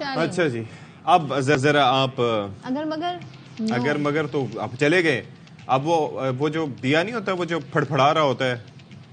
اچھا جی اب ذرا آپ اگر مگر تو آپ چلے گئے. اب وہ جو دیا نہیں ہوتا, وہ جو پھڑپھڑا رہا ہوتا ہے,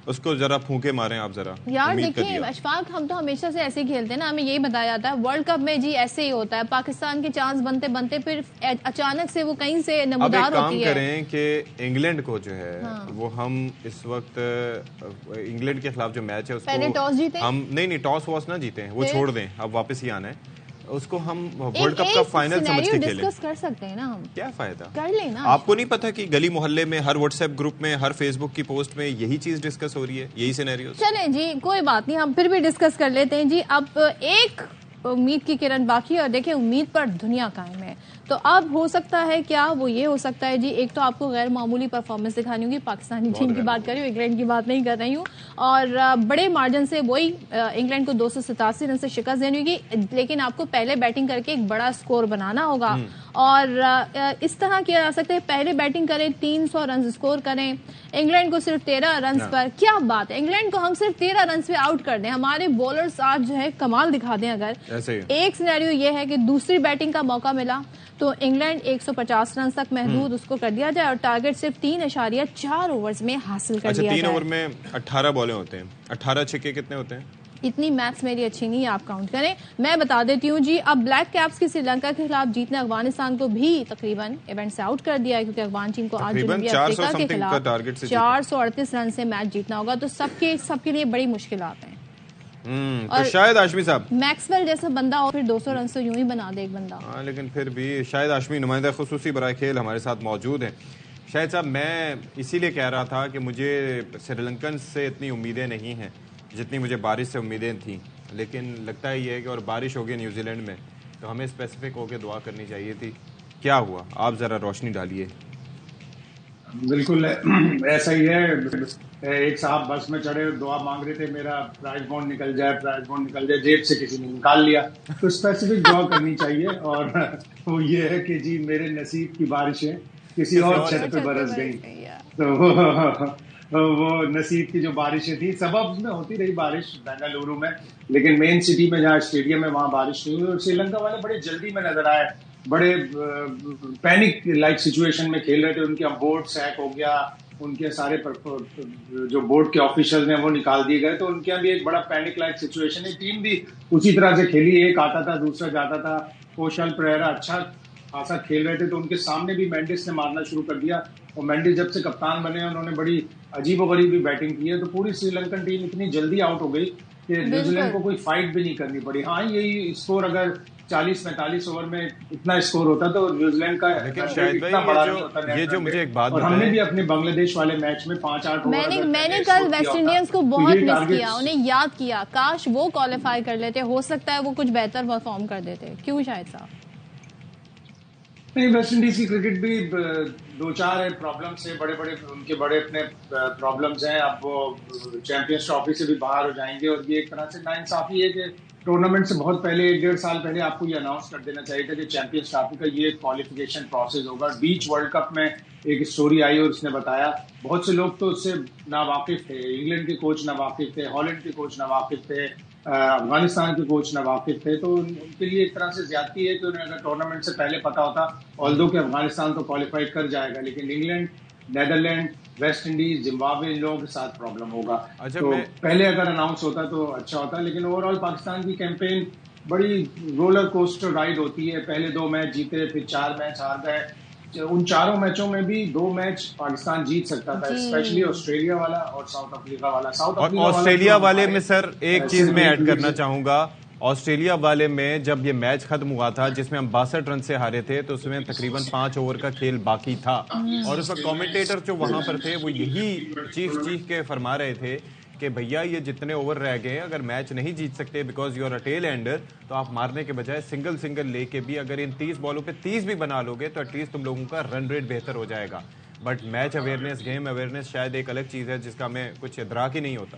اس کو ذرا پھونکے ماریں آپ ذرا. یار دیکھیں اشفاق, ہم تو ہمیشہ سے ایسے ہی کھیلتے ہیں نا, ہمیں یہی بتایا جاتا ہے ورلڈ کپ میں جی ایسے ہی ہوتا ہے, پاکستان کے چانس بنتے بنتے پھر اچانک سے وہ کہیں سے نمودار ہوتی ہے. اب ایک کام کریں کہ انگلینڈ کو جو ہے وہ ہم اس وقت انگلینڈ کے خلاف جو میچ ہے اس کو ہم نہیں ٹاس واس نہ جیتے ہیں, وہ چھوڑ دیں, اب واپس ہی آنا ہے, اس کو ہم ورلڈ کپ کا فائنل سمجھ کے کھیلیں. ڈسکس کر سکتے ہیں نا ہم, کیا فائدہ کر لیں نا. آپ کو نہیں پتا کہ گلی محلے میں, ہر واٹس ایپ گروپ میں, ہر فیس بک کی پوسٹ میں یہی چیز ڈسکس ہو رہی ہے, یہی سینیریو. چلیں جی کوئی بات نہیں, ہم پھر بھی ڈسکس کر لیتے ہیں جی. اب ایک امید کی کرن باقی ہے, اور دیکھیں امید پر دنیا قائم ہے. تو اب ہو سکتا ہے کیا, وہ یہ ہو سکتا ہے جی, ایک تو آپ کو غیر معمولی پرفارمنس دکھانی ہوگی. پاکستانی ٹیم کی بات کر رہی ہوں, انگلینڈ کی بات نہیں کر رہی ہوں. اور بڑے مارجن سے وہی انگلینڈ کو 287 رن سے شکست دینی ہوگی, لیکن آپ کو پہلے بیٹنگ کر کے ایک بڑا سکور بنانا ہوگا. اور اس طرح کیا جا سکتا ہے, پہلے بیٹنگ کریں 300 رنز سکور کریں, انگلینڈ کو صرف 13 رنز پر. کیا بات ہے, انگلینڈ کو ہم صرف 13 رنز پہ آؤٹ کر دیں, ہمارے بولرز آج جو ہے کمال دکھا دیں. اگر ایک سینیریو یہ ہے کہ دوسری بیٹنگ کا موقع ملا تو انگلینڈ 150 رنز تک محدود اس کو کر دیا جائے, اور ٹارگٹ صرف 3.4 اوورز میں حاصل کر دیا جائے. 3 اوور میں 18 بالیں ہوتے ہیں, 18 چھکے کتنے ہوتے ہیں؟ اتنی میتھس میری اچھی نہیں ہے, آپ کاؤنٹ کریں. میں بتا دیتی ہوں جی, اب بلیک کیپس کی سری لنکا کے خلاف جیت نے افغانستان کو بھی تقریباً ایونٹ سے آؤٹ کر دیا ہے, کیونکہ افغان ٹیم کو آج جنوبی افریقہ کے خلاف 438 رن سے میچ جیتنا ہوگا. تو سب کے لیے بڑی مشکلات ہیں. اور شاید ہاشمی صاحب میکسویل جیسا بندہ ہو پھر 200 رن سے یوں ہی بنا دے ایک بندہ. لیکن پھر بھی شاید ہاشمی نمائندہ خصوصی برائے کھیل ہمارے ساتھ موجود ہیں. شاید صاحب, میں اسی لیے کہہ رہا تھا کہ مجھے سری لنکن سے اتنی امیدیں نہیں ہیں جتنی مجھے بارش سے امیدیں تھیں, لیکن لگتا ہے یہ ہے کہ اور بارش ہوگی نیوزی لینڈ میں تو ہمیں اسپیسیفک ہو کے دعا کرنی چاہیے تھی. کیا ہوا, آپ ذرا روشنی ڈالیے. بالکل ایسا ہی ہے. ایک صاحب بس میں چڑھے, دعا مانگ رہے تھے میرا پرائز بانڈ نکل جائے, جیب سے کسی نے نکال لیا. تو اسپیسیفک دعا کرنی چاہیے, اور وہ یہ ہے کہ جی میرے نصیب کی بارشیں کسی اور چھت پہ برس گئی. تو وہ نصیب کی جو بارشیں تھیں, سبب میں ہوتی رہی بارش بنگلورو میں, لیکن مین سٹی میں جہاں اسٹیڈیم ہے وہاں بارش نہیں ہوئی. اور سری لنکا والے بڑے جلدی میں نظر آئے, بڑے پینک لائک سچویشن میں کھیل رہے تھے. ان کے بورڈ سیک ہو گیا, ان کے سارے جو بورڈ کے آفیشل ہیں وہ نکال دیے گئے, تو ان کے بھی ایک بڑا پینک لائک سچویشن ہے. ٹیم بھی اسی طرح سے کھیلی, ایک آتا تھا دوسرا جاتا تھا. کوشل پریرا اچھا خاصا کھیل رہے تھے, تو ان کے سامنے بھی مینڈس نے مارنا شروع کر دیا. اور مینڈس جب سے کپتان بنے انہوں نے بڑی عجیب و غریب بھی بیٹنگ کی ہے. تو پوری سری لنکن ٹیم اتنی جلدی آؤٹ ہو گئی کہ نیوزی لینڈ کو کوئی فائٹ بھی نہیں کرنی پڑی. ہاں یہی اسکور اگر 40-45 اوور میں اتنا اسکور ہوتا تو نیوزی لینڈ کا اتنا بڑا نہیں ہوتا. یہ جو مجھے ایک بات, اور ہم نے بھی اپنے بنگلہ دیش والے میچ میں 5-8 اوور میں نے کل ویسٹ انڈینز کو بہت مس کیا, انہیں یاد کیا, کاش وہ کوالیفائی کر لیتے, ہو سکتا ہے وہ کچھ بہتر پرفارم کر دیتے. کیوں شاید صاحب؟ نہیں, ویسٹ انڈیز کی کرکٹ بھی 2-4 پرابلمس ہیں, بڑے ان کے بڑے اپنے پرابلمس ہیں. اب وہ چیمپئنز ٹرافی سے بھی باہر ہو جائیں گے, اور یہ ایک طرح سے ناانصافی ہے کہ ٹورنامنٹ سے بہت پہلے 1-1.5 سال پہلے آپ کو یہ اناؤنس کر دینا چاہیے تھا کہ چیمپئنز ٹرافی کا یہ کوالیفیکیشن پروسیس ہوگا. بیچ ورلڈ کپ میں ایک اسٹوری آئی اور اس نے بتایا, بہت سے لوگ تو اس سے ناواقف تھے. انگلینڈ کے کوچ ناواقف تھے, ہالینڈ کے کوچ ناواقف تھے, افغانستان کے کوچ ناواقف تھے. تو ان کے لیے ایک طرح سے زیادتی ہے کہ انہیں اگر ٹورنامنٹ سے پہلے پتا ہوتا, آلدو کہ افغانستان تو کوالیفائی کر جائے گا, لیکن England, Netherland, West Indies, Zimbabwe, ان لوگوں کے ساتھ پرابلم ہوگا. تو پہلے اگر اناؤنس ہوتا تو اچھا ہوتا. لیکن اوور آل پاکستان کی کیمپین بڑی رولر کوسٹر رائڈ ہوتی ہے. پہلے 2 میچ جیتے, پھر 4 میچ ہار گئے. ان 4 میچوں میں بھی 2 میچ پاکستان جیت سکتا تھا, اسپیشلی آسٹریلیا والا اور ساؤتھ افریقہ والا. آسٹریلیا والے میں سر ایک چیز میں ایڈ کرنا چاہوں گا, آسٹریلیا والے میں جب یہ میچ ختم ہوا تھا جس میں ہم 62 رن سے ہارے تھے, تو اس میں تقریباً 5 اوور کا کھیل باقی تھا, اور اس وقت کامنٹیٹر جو وہاں پر تھے وہ یہی چیخ کے فرما رہے تھے کہ بھیا یہ جتنے اوور رہ گئے, اگر میچ نہیں جیت سکتے because you are a tail ender, تو آپ مارنے کے بجائے سنگل لے کے بھی اگر ان 30 بالوں پہ 30 بھی بنا لو گے تو ایٹ لیسٹ تم لوگوں کا رن ریٹ بہتر ہو جائے گا. But match awareness, game awareness شاید ایک الگ چیز ہے جس کا ہمیں کچھ ادراک ہی نہیں ہوتا.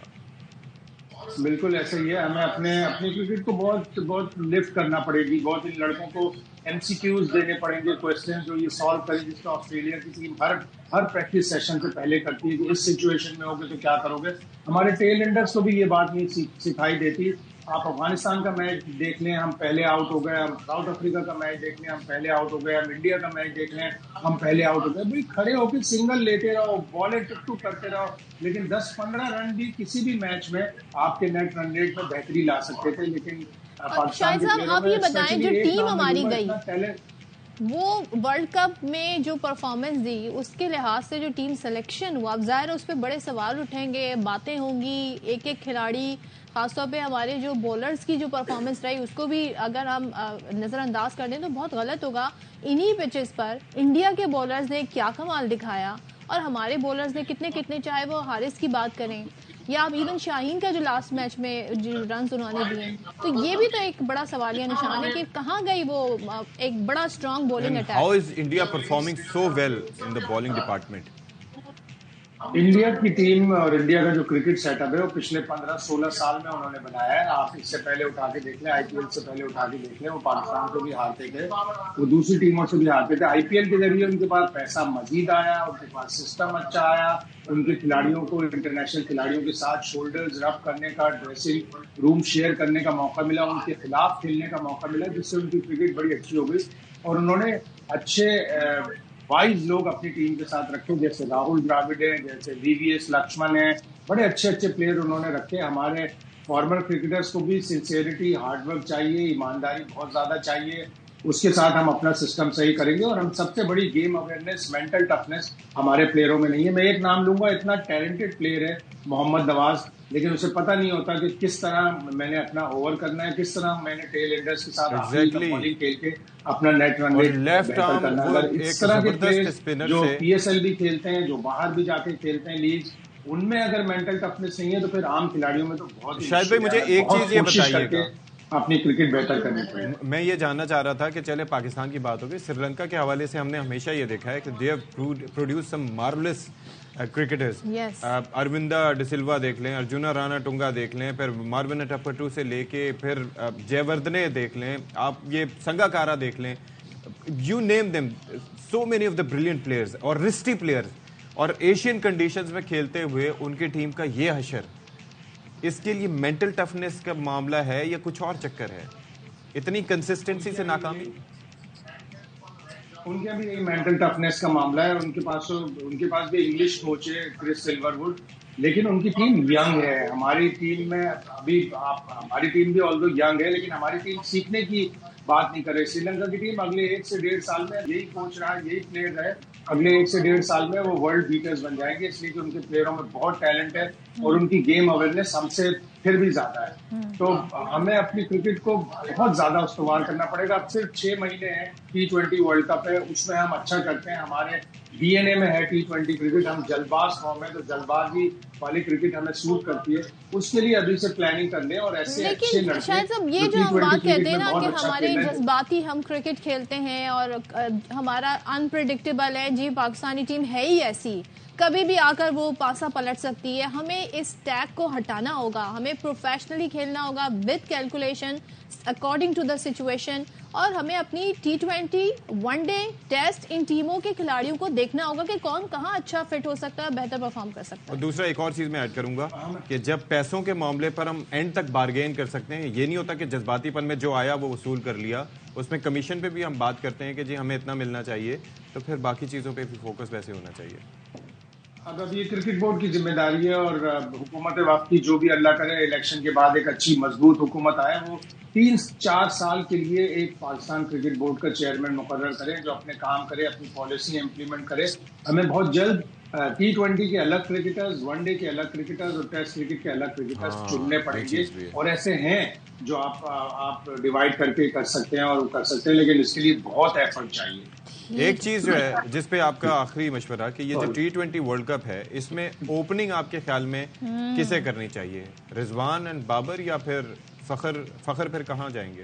بالکل ایسا ہی ہے. ہمیں اپنی کرکٹ کو بہت لفٹ کرنا پڑے گی, بہت ان لڑکوں کو MCQs دینے پڑیں گے, کوشچن جو یہ سالو کریں, جس کا آسٹریلیا کی ٹیم ہر پریکٹس سیشن سے پہلے کرتی ہے کہ اس سچویشن میں ہوگے تو کیا کرو گے. ہمارے ٹیل اینڈرس کو بھی یہ بات نہیں سکھائی دیتی. آپ افغانستان کا میچ دیکھ لیں, ہم پہلے آؤٹ ہو گئے, ہم ساؤتھ افریقہ کا میچ دیکھ لیں, ہم پہلے آؤٹ ہو گئے, ہم انڈیا کا میچ دیکھ لیں, ہم پہلے آؤٹ ہو گئے. بھائی کھڑے ہو کے سنگل لیتے رہو, بالیں ٹک ٹک کرتے رہو, لیکن 10-15 رن بھی کسی بھی میچ میں آپ کے نیٹ رن ریٹ میں بہتری لا سکتے تھے. لیکن پاکستان کے پلیئروں آپ میں یہ بتائیں جو ٹیم ہماری گئی ٹیلنٹ, وہ ورلڈ کپ میں جو پرفارمنس دی اس کے لحاظ سے جو ٹیم سلیکشن ہوا, اب ظاہر ہے اس پہ بڑے سوال اٹھیں گے, باتیں ہوں گی, ایک ایک کھلاڑی, خاص طور پہ ہمارے جو بولرز کی جو پرفارمنس رہی اس کو بھی اگر ہم نظر انداز کر دیں تو بہت غلط ہوگا. انہی پچز پر انڈیا کے بولرز نے کیا کمال دکھایا اور ہمارے بولرز نے کتنے, چاہے وہ حارث کی بات کریں یا آپ ایون شاہین کا جو لاسٹ میچ میں جو رنز انہوں نے دیے, تو یہ بھی تو ایک بڑا سوالیہ نشان ہے کہ کہاں گئی وہ ایک بڑا strong bowling attack. How is India performing so well in the bowling department? India کی ٹیم اور انڈیا کا جو کرکٹ سیٹ اپ ہے وہ پچھلے 15-16 سال میں انہوں نے بنایا ہے. آپ اس سے پہلے اٹھا کے دیکھ لیں, IPL سے پہلے اٹھا کے دیکھ لیں, وہ پاکستان کو بھی ہارتے تھے, وہ دوسری ٹیموں سے بھی ہارتے تھے. IPL کے ذریعے ان کے پاس پیسہ مزید آیا, ان کے پاس سسٹم اچھا آیا, ان کے کھلاڑیوں کو انٹرنیشنل کھلاڑیوں کے ساتھ شولڈرز رب کرنے کا, ڈریسنگ روم شیئر کرنے کا موقع ملا, ان کے خلاف کھیلنے کا موقع ملا, جس سے ان کی کرکٹ بڑی اچھی ہو گئی. اور انہوں نے اچھے وائز لوگ اپنی ٹیم کے ساتھ رکھے, جیسے راہل ڈراوڈ ہیں, جیسے VVS لکشمن ہیں, بڑے اچھے پلیئر انہوں نے رکھے. ہمارے فارمر کرکٹرز کو بھی سنسیئرٹی, ہارڈ ورک چاہیے, ایمانداری بہت زیادہ چاہیے. اس کے ساتھ ہم اپنا سسٹم صحیح کریں گے. اور ہم سب سے بڑی گیم اویئرنیس, مینٹل ٹفنس ہمارے پلیئروں میں نہیں ہے. میں ایک نام لوں گا, اتنا ٹیلنٹڈ پلیئر ہے محمد نواز, لیکن اسے پتہ نہیں ہوتا کہ کس طرح میں نے اپنا اوور کرنا ہے, کس طرح میں نے ٹیل اینڈرز کے ساتھ بالنگ کھیل کے اپنا نیٹ رن ریٹ بہتر کرنا. اگر اس طرح کے پلیئر جو PSL بھی کھیلتے ہیں, جو باہر بھی جا کے کھیلتے ہیں لیگ, ان میں اگر مینٹل ٹفنس نہیں ہے تو پھر عام کھلاڑیوں میں تو بہت شاید بھائی مجھے ایک چیز یہ بتائیے گا, اپنی کرکٹ بہتر کرنی پڑے. میں یہ جاننا چاہ رہا تھا کہ چلے پاکستان کی بات ہوگی, سری لنکا کے حوالے سے ہم نے ہمیشہ یہ دیکھا ہے کہ they have produce some marvels cricketers. اروندہ D'Silva دیکھ لیں, ارجنا رانا ٹنگا دیکھ لیں, پھر مارون ٹپٹو سے لے کے پھر جے وردھنے دیکھ لیں, آپ یہ سنگاکارا دیکھ لیں, you name them, so many of the brilliant players اور رسٹی پلیئرز, اور ایشین کنڈیشنز میں کھیلتے ہوئے ان کی ٹیم کا یہ حشر, اس کے لیے مینٹل ٹفنس کا معاملہ ہے یا کچھ اور چکر ہے, اتنی کنسسٹنسی سے ناکامی؟ ان کے بھی یہی مینٹل ٹفنس کا معاملہ ہے. ان کے پاس بھی انگلش کوچ ہے کرس سلور وڈ, لیکن ان کی ٹیم ینگ ہے. ہماری ٹیم میں ابھی ہماری ٹیم بھی آلدو ینگ ہے, لیکن ہماری ٹیم سیکھنے کی بات نہیں کر رہی. سری لنکا کی ٹیم اگلے 1 سے 1.5 سال میں یہی کوچ رہا, یہی پلیئر ہے, اگلے 1 سے 1.5 سال میں وہ ورلڈ بیٹرز بن جائیں گے, اس لیے کہ ان کے پلیئروں میں بہت ٹیلنٹ ہے اور ان کی گیم اویئرنیس ہم سے پھر بھی زیادہ ہے. تو ہمیں اپنی کرکٹ کو بہت زیادہ استوار کرنا پڑے گا. اب صرف 6 مہینے ہیں, T20 ورلڈ کپ ہے, اس میں ہم اچھا کرتے ہیں, ہمارے DNA میں ہے T20 کرکٹ, ہم جلد باز قوم ہے, تو جلد بازی والی کرکٹ ہمیں سوٹ کرتی ہے. اس کے لیے ابھی سے پلاننگ کر لیں اور ایسے اچھے لڑکے. شاید صاحب یہ جو ہم بات کہتے ہیں نا کہ ہمارے جذباتی ہم کرکٹ کھیلتے ہیں اور ہمارا انپریڈکٹیبل ہے, جی پاکستانی ٹیم ہے ہی ایسی, کبھی بھی آ کر وہ پاسا پلٹ سکتی ہے. ہمیں اس ٹیگ کو ہٹانا ہوگا, ہمیں پروفیشنلی کھیلنا ہوگا with calculation according to the situation, اور ہمیں اپنی T20 ون ڈے ٹیسٹ ان ٹیموں کے کھلاڑیوں کو دیکھنا ہوگا کہ کون کہاں اچھا فٹ ہو سکتا ہے, بہتر پرفارم کر سکتا ہے. اور دوسرا ایک اور چیز میں ایڈ کروں گا کہ جب پیسوں کے معاملے پر ہم اینڈ تک بارگین کر سکتے ہیں, یہ نہیں ہوتا کہ جذباتی پن میں جو آیا وہ وصول کر لیا, اس میں کمیشن پہ بھی ہم بات کرتے ہیں کہ جی ہمیں اتنا ملنا چاہیے, تو پھر باقی چیزوں پہ بھی فوکس ویسے ہونا چاہیے. اب یہ کرکٹ بورڈ کی ذمہ داری ہے, اور حکومت وقت کی جو بھی اللہ کرے الیکشن کے بعد ایک اچھی مضبوط حکومت آئے, وہ 3-4 سال کے لیے ایک پاکستان کرکٹ بورڈ کا چیئرمین مقرر کرے جو اپنے کام کرے, اپنی پالیسی امپلیمنٹ کرے. ہمیں بہت جلد T20 کے الگ کرکٹرز, ون ڈے کے الگ کرکٹرز اور ٹیسٹ کرکٹ کے الگ کرکٹرز چننے پڑیں گے, اور ایسے ہیں جو آپ ڈیوائڈ کر کے کر سکتے ہیں اور کر سکتے ہیں, لیکن اس کے لیے بہت ایفرٹ چاہیے. ایک چیز جو ہے جس پہ آپ کا آخری مشورہ کہ یہ جو T20 ورلڈ کپ ہے, اس میں اوپننگ آپ کے خیال میں کسے کرنی چاہیے, رضوان اینڈ بابر یا پھر فخر پھر کہاں جائیں گے؟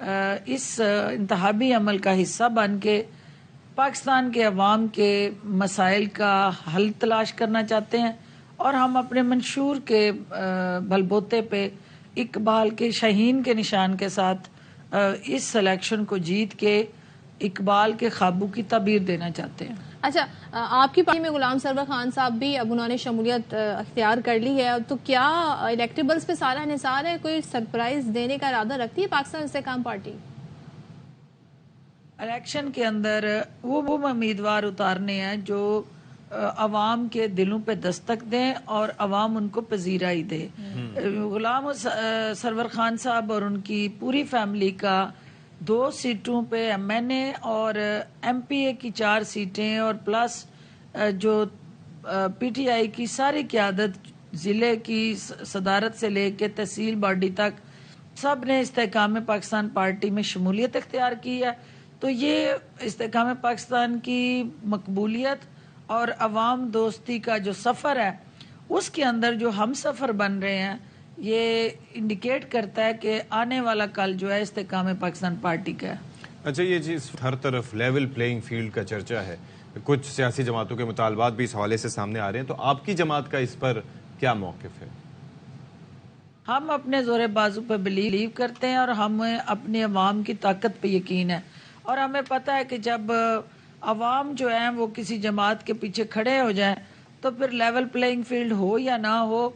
اس انتخابی عمل کا حصہ بن کے پاکستان کے عوام کے مسائل کا حل تلاش کرنا چاہتے ہیں، اور ہم اپنے منشور کے بل بوتے پہ اقبال کے شاہین کے نشان کے ساتھ اس الیکشن کو جیت کے اقبال کے خوابوں کی تعبیر دینا چاہتے ہیں۔ اچھا، آپ کی پارٹی میں غلام سرور خان صاحب بھی اب انہوں نے شمولیت اختیار کر لی ہے، تو کیا الیکٹیبلز پہ سارا انحصار ہے؟ کوئی سرپرائز دینے کا ارادہ رکھتی ہے پاکستان استحکام پارٹی؟ الیکشن کے اندر وہ امیدوار اتارنے ہیں جو عوام کے دلوں پہ دستک دیں اور عوام ان کو پذیرائی دے۔ غلام سرور خان صاحب اور ان کی پوری فیملی کا 2 سیٹوں پہ ایم این اے اور ایم پی اے کی 4 سیٹیں اور پلس جو پی ٹی آئی کی ساری قیادت ضلع کی صدارت سے لے کے تحصیل باڈی تک سب نے استحکام پاکستان پارٹی میں شمولیت اختیار کی ہے۔ تو یہ استحکام پاکستان کی مقبولیت اور عوام دوستی کا جو سفر ہے اس کے اندر جو ہم سفر بن رہے ہیں یہ انڈیکیٹ کرتا ہے کہ آنے والا کل جو ہے استحکام پاکستان پارٹی کا ہے۔ اچھا، یہ چیز ہر طرف لیول پلینگ فیلڈ کا چرچا ہے، کچھ سیاسی جماعتوں کے مطالبات بھی اس حوالے سے سامنے آ رہے ہیں، تو آپ کی جماعت کا اس پر کیا موقف ہے؟ ہم اپنے زور بازو پہ بلیو کرتے ہیں اور ہمیں اپنے عوام کی طاقت پہ یقین ہے، اور ہمیں پتہ ہے کہ جب عوام جو ہیں وہ کسی جماعت کے پیچھے کھڑے ہو جائیں تو پھر لیول پلینگ فیلڈ ہو یا نہ ہو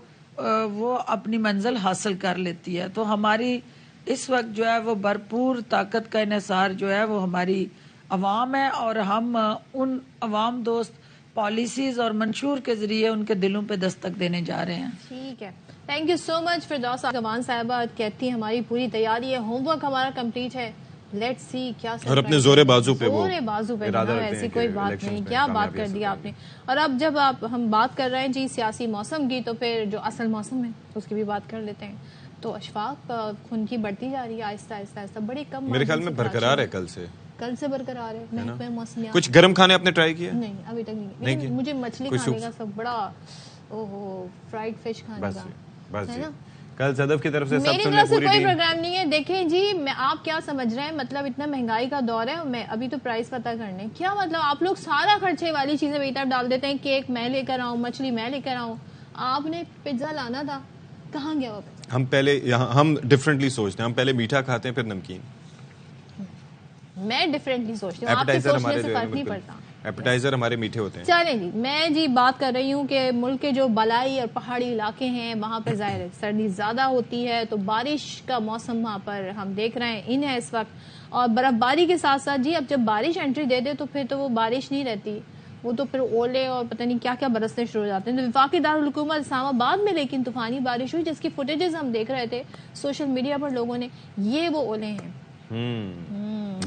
وہ اپنی منزل حاصل کر لیتی ہے۔ تو ہماری اس وقت جو ہے وہ بھرپور طاقت کا انحصار جو ہے وہ ہماری عوام ہے، اور ہم ان عوام دوست پالیسیز اور منشور کے ذریعے ان کے دلوں پہ دستک دینے جا رہے ہیں۔ ٹھیک ہے، تھینک یو سو مچ فردوس گمان صاحبہ۔ کہتی ہیں ہماری پوری تیاری ہے، ہوم ورک ہمارا کمپلیٹ ہے، لیٹس سی کیا اور اپنے زور بازو پہ ایسی کوئی بات نہیں، کیا بات کر دی آپ نے۔ اور اب جب ہم بات کر رہے ہیں جی سیاسی موسم کی، تو پھر جو اصل موسم ہے اس کی بھی بات کر لیتے ہیں۔ تو اشفاق خون کی بڑھتی جا رہی ہے آہستہ آہستہ، بڑی کم، میرے خیال میں برقرار ہے، کل سے برقرار ہے۔ محکمہ موسمیات کچھ گرم کھانے آپ نے ٹرائی کیا؟ نہیں، ابھی تک نہیں۔ مجھے مچھلی کھانے کا سب بڑا فرائیڈ فش کھانے کا ہے نا۔ کل صدف کی طرف سے میری طرف سے کوئی پروگرام نہیں ہے۔ دیکھیں جی، آپ کیا سمجھ رہے ہیں، مطلب اتنا مہنگائی کا دور ہے، میں ابھی تو پرائس پتہ کرنے، کیا مطلب آپ لوگ سارا خرچے والی چیزیں میری طرف ڈال دیتے ہیں، کیک میں لے کر آؤں، مچھلی میں لے کر آؤں، آپ نے پیزا لانا تھا، کہاں گیا وہ پیزا؟ ہم پہلے ہم ڈفرینٹلی سوچتے ہیں، ہم پہلے میٹھا کھاتے ہیں پھر نمکین۔ میں ڈفرینٹلی سوچتی ہوں، آپ کے سوچنے سے فرق نہیں پڑتا۔ ایپیٹائزر ہمارے میٹھے ہوتے ہیں۔ چلیں جی، میں جی بات کر رہی ہوں کہ ملک کے جو بالائی اور پہاڑی علاقے ہیں وہاں پہ ظاہر ہے سردی زیادہ ہوتی ہے، تو بارش کا موسم وہاں پر ہم دیکھ رہے ہیں ان ہے اس وقت، اور برف باری کے ساتھ ساتھ جی اب جب بارش انٹری دے دے تو پھر تو وہ بارش نہیں رہتی، وہ تو پھر اولے اور پتہ نہیں کیا کیا برسنے شروع ہو جاتے ہیں۔ تو وفاقی دارالحکومت اسلام آباد میں لیکن طوفانی بارش ہوئی، جس کی فوٹیجز ہم دیکھ رہے تھے سوشل میڈیا پر لوگوں نے، یہ وہ اولے ہیں،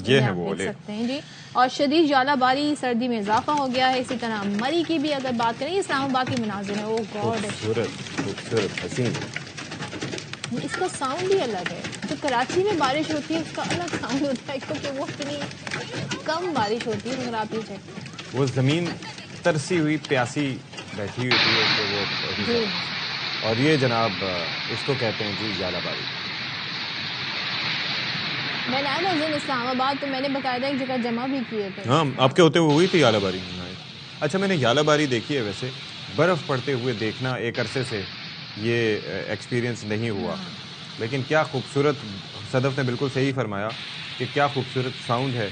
یہ ہے آپ وہ دیکھ سکتے ہیں جی۔ اور شدید ژالہ باری، سردی میں اضافہ ہو گیا ہے۔ اسی طرح مری کی بھی اگر بات کریں، اسلام آباد کے مناظر ہیں، او گاڈ، خوبصورت حسین، اس کا ساؤنڈ ہی الگ ہے۔ جو کراچی میں بارش ہوتی ہے اس کا الگ ساؤنڈ ہوتا ہے، کیونکہ وہ اتنی کم بارش ہوتی ہے۔ اگر آپ یہ چیک، وہ زمین ترسی ہوئی پیاسی بیٹھی ہوتی ہے کہ وہ، اور یہ جناب اس کو کہتے ہیں جی ژالہ باری۔ میں نے آیا دن اسلام آباد تو میں نے باقاعدہ ایک جگہ جمع بھی کیے تھے۔ ہاں، آپ کے ہوتے ہوئے ہوئی تھی ژالہ باری؟ اچھا، میں نے ژالہ باری دیکھی ہے، ویسے برف پڑتے ہوئے دیکھنا ایک عرصے سے یہ ایکسپیرینس نہیں ہوا، لیکن کیا خوبصورت، صدف نے بالکل صحیح فرمایا کہ کیا خوبصورت ساؤنڈ ہے،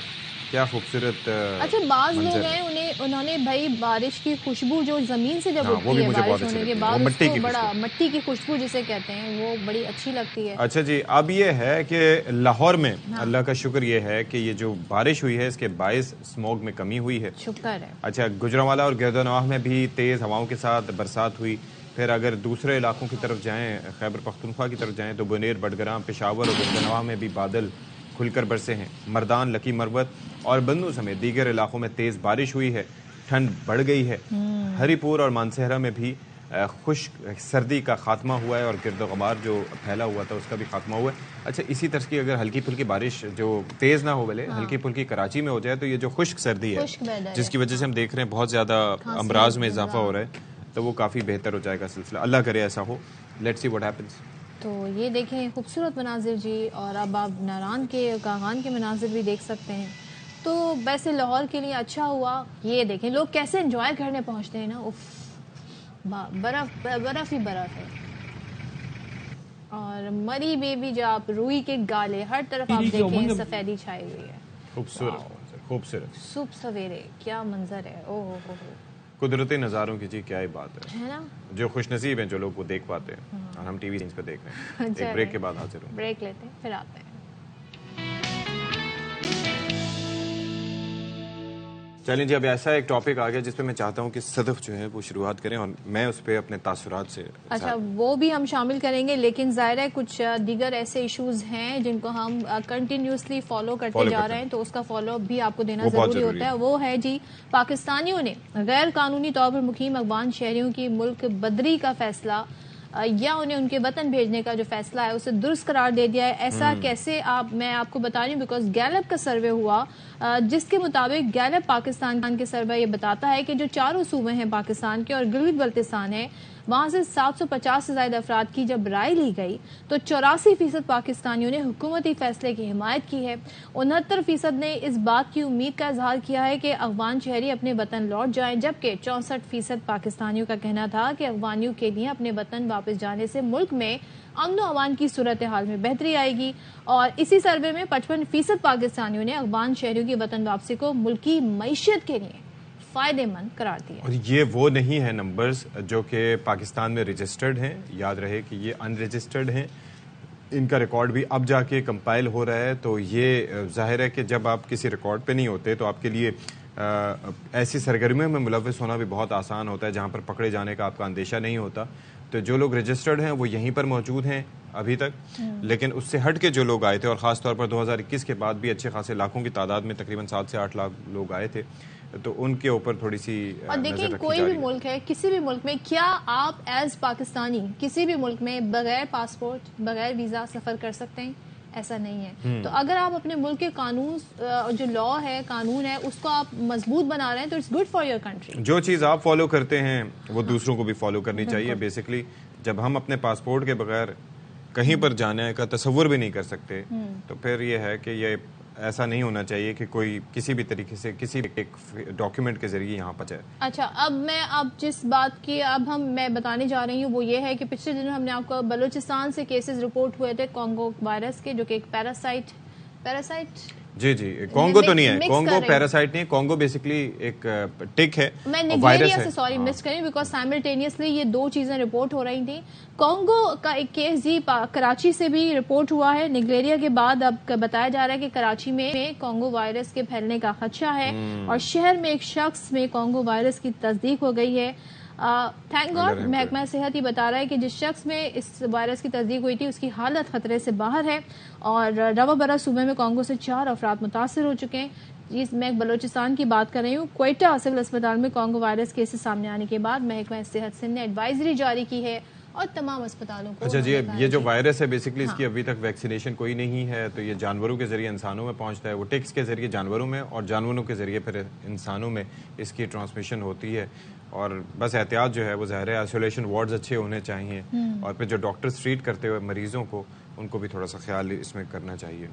کیا خوبصورت۔ اچھا، بعض لوگ ہیں انہوں نے بھائی بارش کی خوشبو جو زمین سے جب اٹھتی ہے بارش ہونے کے بعد، اس کو بڑا مٹی کی خوشبو جسے کہتے ہیں وہ بڑی اچھی لگتی ہے۔ اچھا جی، اب یہ ہے کہ لاہور میں اللہ کا شکر یہ ہے کہ یہ جو بارش ہوئی ہے اس کے باعث اسموگ میں کمی ہوئی ہے، شکر ہے۔ اچھا، گجرانوالہ اور گردنواہ میں بھی تیز ہواؤں کے ساتھ برسات ہوئی۔ پھر اگر دوسرے علاقوں کی طرف جائیں، خیبر پختونخوا کی طرف جائیں تو بنیر، بٹگرام، پشاور اور گردنواہ میں بھی بادل کھل کر برسے ہیں۔ مردان، لکی مروت اور بنو سمیت دیگر علاقوں میں تیز بارش ہوئی ہے، ٹھنڈ بڑھ گئی ہے۔ ہری پور اور مانسہرہ میں بھی خشک سردی کا خاتمہ ہوا ہے، اور گرد و غبار جو پھیلا ہوا تھا اس کا بھی خاتمہ ہوا ہے۔ اچھا، اسی طرح کی اگر ہلکی پھلکی بارش جو تیز نہ ہو بلے ہلکی پھلکی کراچی میں ہو جائے تو یہ جو خشک سردی ہے جس کی وجہ سے ہم دیکھ رہے ہیں بہت زیادہ امراض میں اضافہ ہو رہا ہے، تو وہ کافی بہتر ہو جائے گا سلسلہ، اللہ کرے ایسا ہو۔ Let's see what happens. تو یہ دیکھیں خوبصورت مناظر جی، اور اب آپ ناران کے کاغان کے مناظر بھی دیکھ سکتے ہیں. تو ویسے لاہور کے لیے اچھا ہوا. یہ دیکھیں لوگ کیسے انجوائے کرنے پہنچتے ہیں نا. برف برف ہی برف ہے. اور مری بیبی جو آپ روئی کے گالے ہر طرف آپ دیکھیں سفیدی چھائی ہوئی ہے. خوبصورت خوبصورت صبح سویرے کیا منظر ہے. او ہو قدرتی نظاروں کی جی کیا ہی بات ہے نا. جو خوش نصیب ہیں جو لوگ وہ دیکھ پاتے ہیں اور ہم ٹی وی پہ دیکھ رہے ہیں. ایک بریک کے بعد حاضر ہوں. بریک لیتے ہیں پھر آتے ہیں. چلیں جی اب ایسا ایک ٹاپک آ گیا جس پہ میں چاہتا ہوں کہ صدف جو ہے وہ شروعات کریں اور میں اس پہ اپنے تاثرات سے. اچھا وہ بھی ہم شامل کریں گے، لیکن ظاہر ہے کچھ دیگر ایسے ایشوز ہیں جن کو ہم کنٹینیوسلی فالو کرتے جا رہے ہیں، تو اس کا فالو اپ بھی آپ کو دینا ضروری ہوتا ہے. وہ ہے جی پاکستانیوں نے غیر قانونی طور پر مقیم افغان شہریوں کی ملک بدری کا فیصلہ یا انہیں ان کے وطن بھیجنے کا جو فیصلہ ہے اسے درست قرار دے دیا ہے. ایسا کیسے میں آپ کو بتا رہی ہوں بیکاز گیلپ کا سروے ہوا جس کے مطابق گیلپ پاکستان کے سروے یہ بتاتا ہے کہ جو چاروں صوبے ہیں پاکستان کے اور گلگت بلتستان ہے وہاں سے 750 سے زائد افراد کی جب رائے لی گئی تو 84% پاکستانیوں نے حکومتی فیصلے کی حمایت کی ہے. 69% نے اس بات کی امید کا اظہار کیا ہے کہ افغان شہری اپنے وطن لوٹ جائیں، جبکہ 64% پاکستانیوں کا کہنا تھا کہ افغانیوں کے لیے اپنے وطن واپس جانے سے ملک میں امن و امان کی صورتحال میں بہتری آئے گی. اور اسی سروے میں 55% پاکستانیوں نے افغان شہریوں کی وطن واپسی کو ملکی معیشت کے لیے فائدے مند قرار دیا. اور یہ وہ نہیں ہیں نمبرز جو کہ پاکستان میں رجسٹرڈ ہیں، یاد رہے کہ یہ ان رجسٹرڈ ہیں. ان کا ریکارڈ بھی اب جا کے کمپائل ہو رہا ہے. تو یہ ظاہر ہے کہ جب آپ کسی ریکارڈ پہ نہیں ہوتے تو آپ کے لیے ایسی سرگرمیوں میں ملوث ہونا بھی بہت آسان ہوتا ہے جہاں پر پکڑے جانے کا آپ کا اندیشہ نہیں ہوتا. تو جو لوگ رجسٹرڈ ہیں وہ یہیں پر موجود ہیں ابھی تک، لیکن اس سے ہٹ کے جو لوگ آئے تھے اور خاص طور پر 2021 کے بعد بھی اچھے خاصے لاکھوں کی تعداد میں تقریباً 7 سے 8 لاکھ لوگ آئے تھے، تو ان کے اوپر تھوڑی سی اور دیکھیں کوئی بھی ملک ہے، کسی بھی ملک میں کیا آپ ایز پاکستانی کسی بھی ملک میں بغیر پاسپورٹ بغیر ویزا سفر کر سکتے ہیں؟ ایسا نہیں ہے. تو اگر آپ اپنے ملک کے قانون جو لا ہے قانون ہے اس کو آپ مضبوط بنا رہے ہیں تو it's good for your country. جو چیز آپ فالو کرتے ہیں وہ دوسروں کو بھی فالو کرنی چاہیے. بیسیکلی جب ہم اپنے پاسپورٹ کے بغیر کہیں پر جانے کا تصور بھی نہیں کر سکتے تو پھر یہ ہے کہ یہ ایسا نہیں ہونا چاہیے کہ کوئی کسی بھی طریقے سے کسی ایک ڈاکیومنٹ کے ذریعے یہاں پہنچے. اچھا اب جس بات کی میں بتانے جا رہی ہوں وہ یہ ہے کہ پچھلے دنوں ہم نے آپ کو بلوچستان سے کیسز رپورٹ ہوئے تھے کانگو وائرس کے، جو کہ ایک پیراسائٹ جی کانگو تو نہیں ہے، کانگو پیراسائٹ نہیں ہے، کانگو بیسیکلی ایک ٹک ہے. میں نگیریا سے سوری مس کریں بیکاز سائملٹینیسلی یہ دو چیزیں رپورٹ ہو رہی تھیں. کانگو کا ایک کیس جی کراچی سے بھی رپورٹ ہوا ہے. نگیریا کے بعد اب بتایا جا رہا ہے کہ کراچی میں کانگو وائرس کے پھیلنے کا خدشہ ہے اور شہر میں ایک شخص میں کانگو وائرس کی تصدیق ہو گئی ہے. تھینک گاڈ محکمہ صحت ہی بتا رہا ہے کہ جس شخص میں اس وائرس کی تصدیق ہوئی تھی اس کی حالت خطرے سے باہر ہے. اور روا برا صوبے میں کانگو سے 4 افراد متاثر ہو چکے ہیں. جس میں بلوچستان کی بات کر رہی ہوں، کوئٹہ سول اسپتال میں کانگو وائرس کیسز سامنے آنے کے بعد محکمہ صحت سندھ نے ایڈوائزری جاری کی ہے اور تمام اسپتالوں کو. اچھا جی یہ جو وائرس ہے بیسیکلی اس کی ابھی تک ویکسینیشن کوئی نہیں ہے، تو یہ جانوروں کے ذریعے انسانوں میں پہنچتا ہے. وہ ٹکس کے ذریعے جانوروں میں اور جانوروں کے ذریعے پھر انسانوں میں اس کی ٹرانسمیشن ہوتی ہے. اور بس احتیاط جو ہے وہ ظاہر ہے، آئسولیشن وارڈز اچھے ہونے چاہیے اور پھر جو ڈاکٹرز ٹریٹ کرتے ہوئے مریضوں کو ان کو بھی تھوڑا سا خیال اس میں کرنا چاہیے.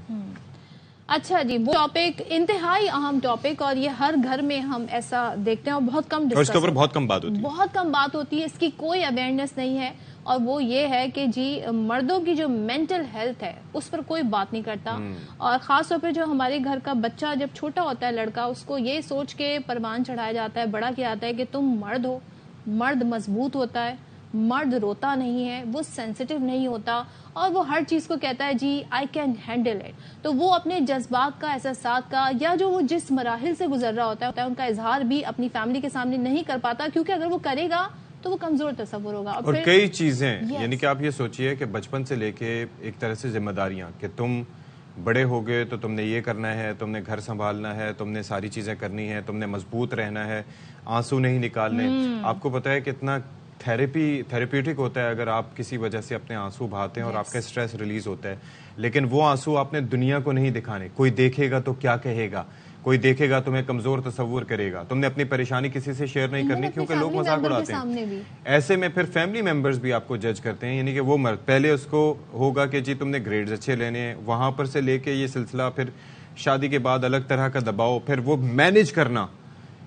اچھا جی وہ ٹاپک انتہائی اہم ٹاپک اور یہ ہر گھر میں ہم ایسا دیکھتے ہیں اور بہت کم اس کے اوپر بہت کم بات ہوتی ہے. اس کی کوئی اویئرنیس نہیں ہے اور وہ یہ ہے کہ جی مردوں کی جو مینٹل ہیلتھ ہے اس پر کوئی بات نہیں کرتا. اور خاص طور پہ جو ہمارے گھر کا بچہ جب چھوٹا ہوتا ہے لڑکا، اس کو یہ سوچ کے پروان چڑھایا جاتا ہے، بڑا کیا جاتا ہے کہ تم مرد ہو، مرد مضبوط ہوتا ہے، مرد روتا نہیں ہے، وہ سینسیٹیو نہیں ہوتا اور وہ ہر چیز کو کہتا ہے جی آئی کین ہینڈل اٹ. تو وہ اپنے جذبات کا، احساسات کا یا جو وہ جس مراحل سے گزر رہا ہوتا ہے ان کا اظہار بھی اپنی فیملی کے سامنے نہیں کر پاتا، کیونکہ اگر وہ کرے گا تو وہ کمزور تصور ہوگا. اور کئی چیزیں یعنی کہ آپ یہ سوچئے کہ بچپن سے لے کے ایک طرح سے ذمہ داریاں کہ تم بڑے ہو گئے تو تم نے یہ کرنا ہے، تم نے گھر سنبھالنا ہے، تم نے ساری چیزیں کرنی ہے، تم نے مضبوط رہنا ہے، آنسو نہیں نکالنے. آپ کو پتا ہے کتنا تھیراپیوٹک ہوتا ہے اگر آپ کسی وجہ سے اپنے آنسو بہاتے ہیں اور آپ کا اسٹریس ریلیز ہوتا ہے. لیکن وہ آنسو آپ نے دنیا کو نہیں دکھانے. کوئی دیکھے گا تو کیا کہے گا، کوئی دیکھے گا تمہیں کمزور تصور کرے گا, تم نے اپنی پریشانی کسی سے شیئر نہیں کرنی کیونکہ لوگ مذاق اڑاتے ہیں. ایسے میں پھر فیملی ممبرز بھی آپ کو جج کرتے ہیں, یعنی کہ وہ مرد پہلے اس کو ہوگا کہ جی تم نے گریڈز اچھے لینے ہیں, وہاں پر سے لے کے یہ سلسلہ پھر شادی کے بعد الگ طرح کا دباؤ, پھر وہ مینیج کرنا,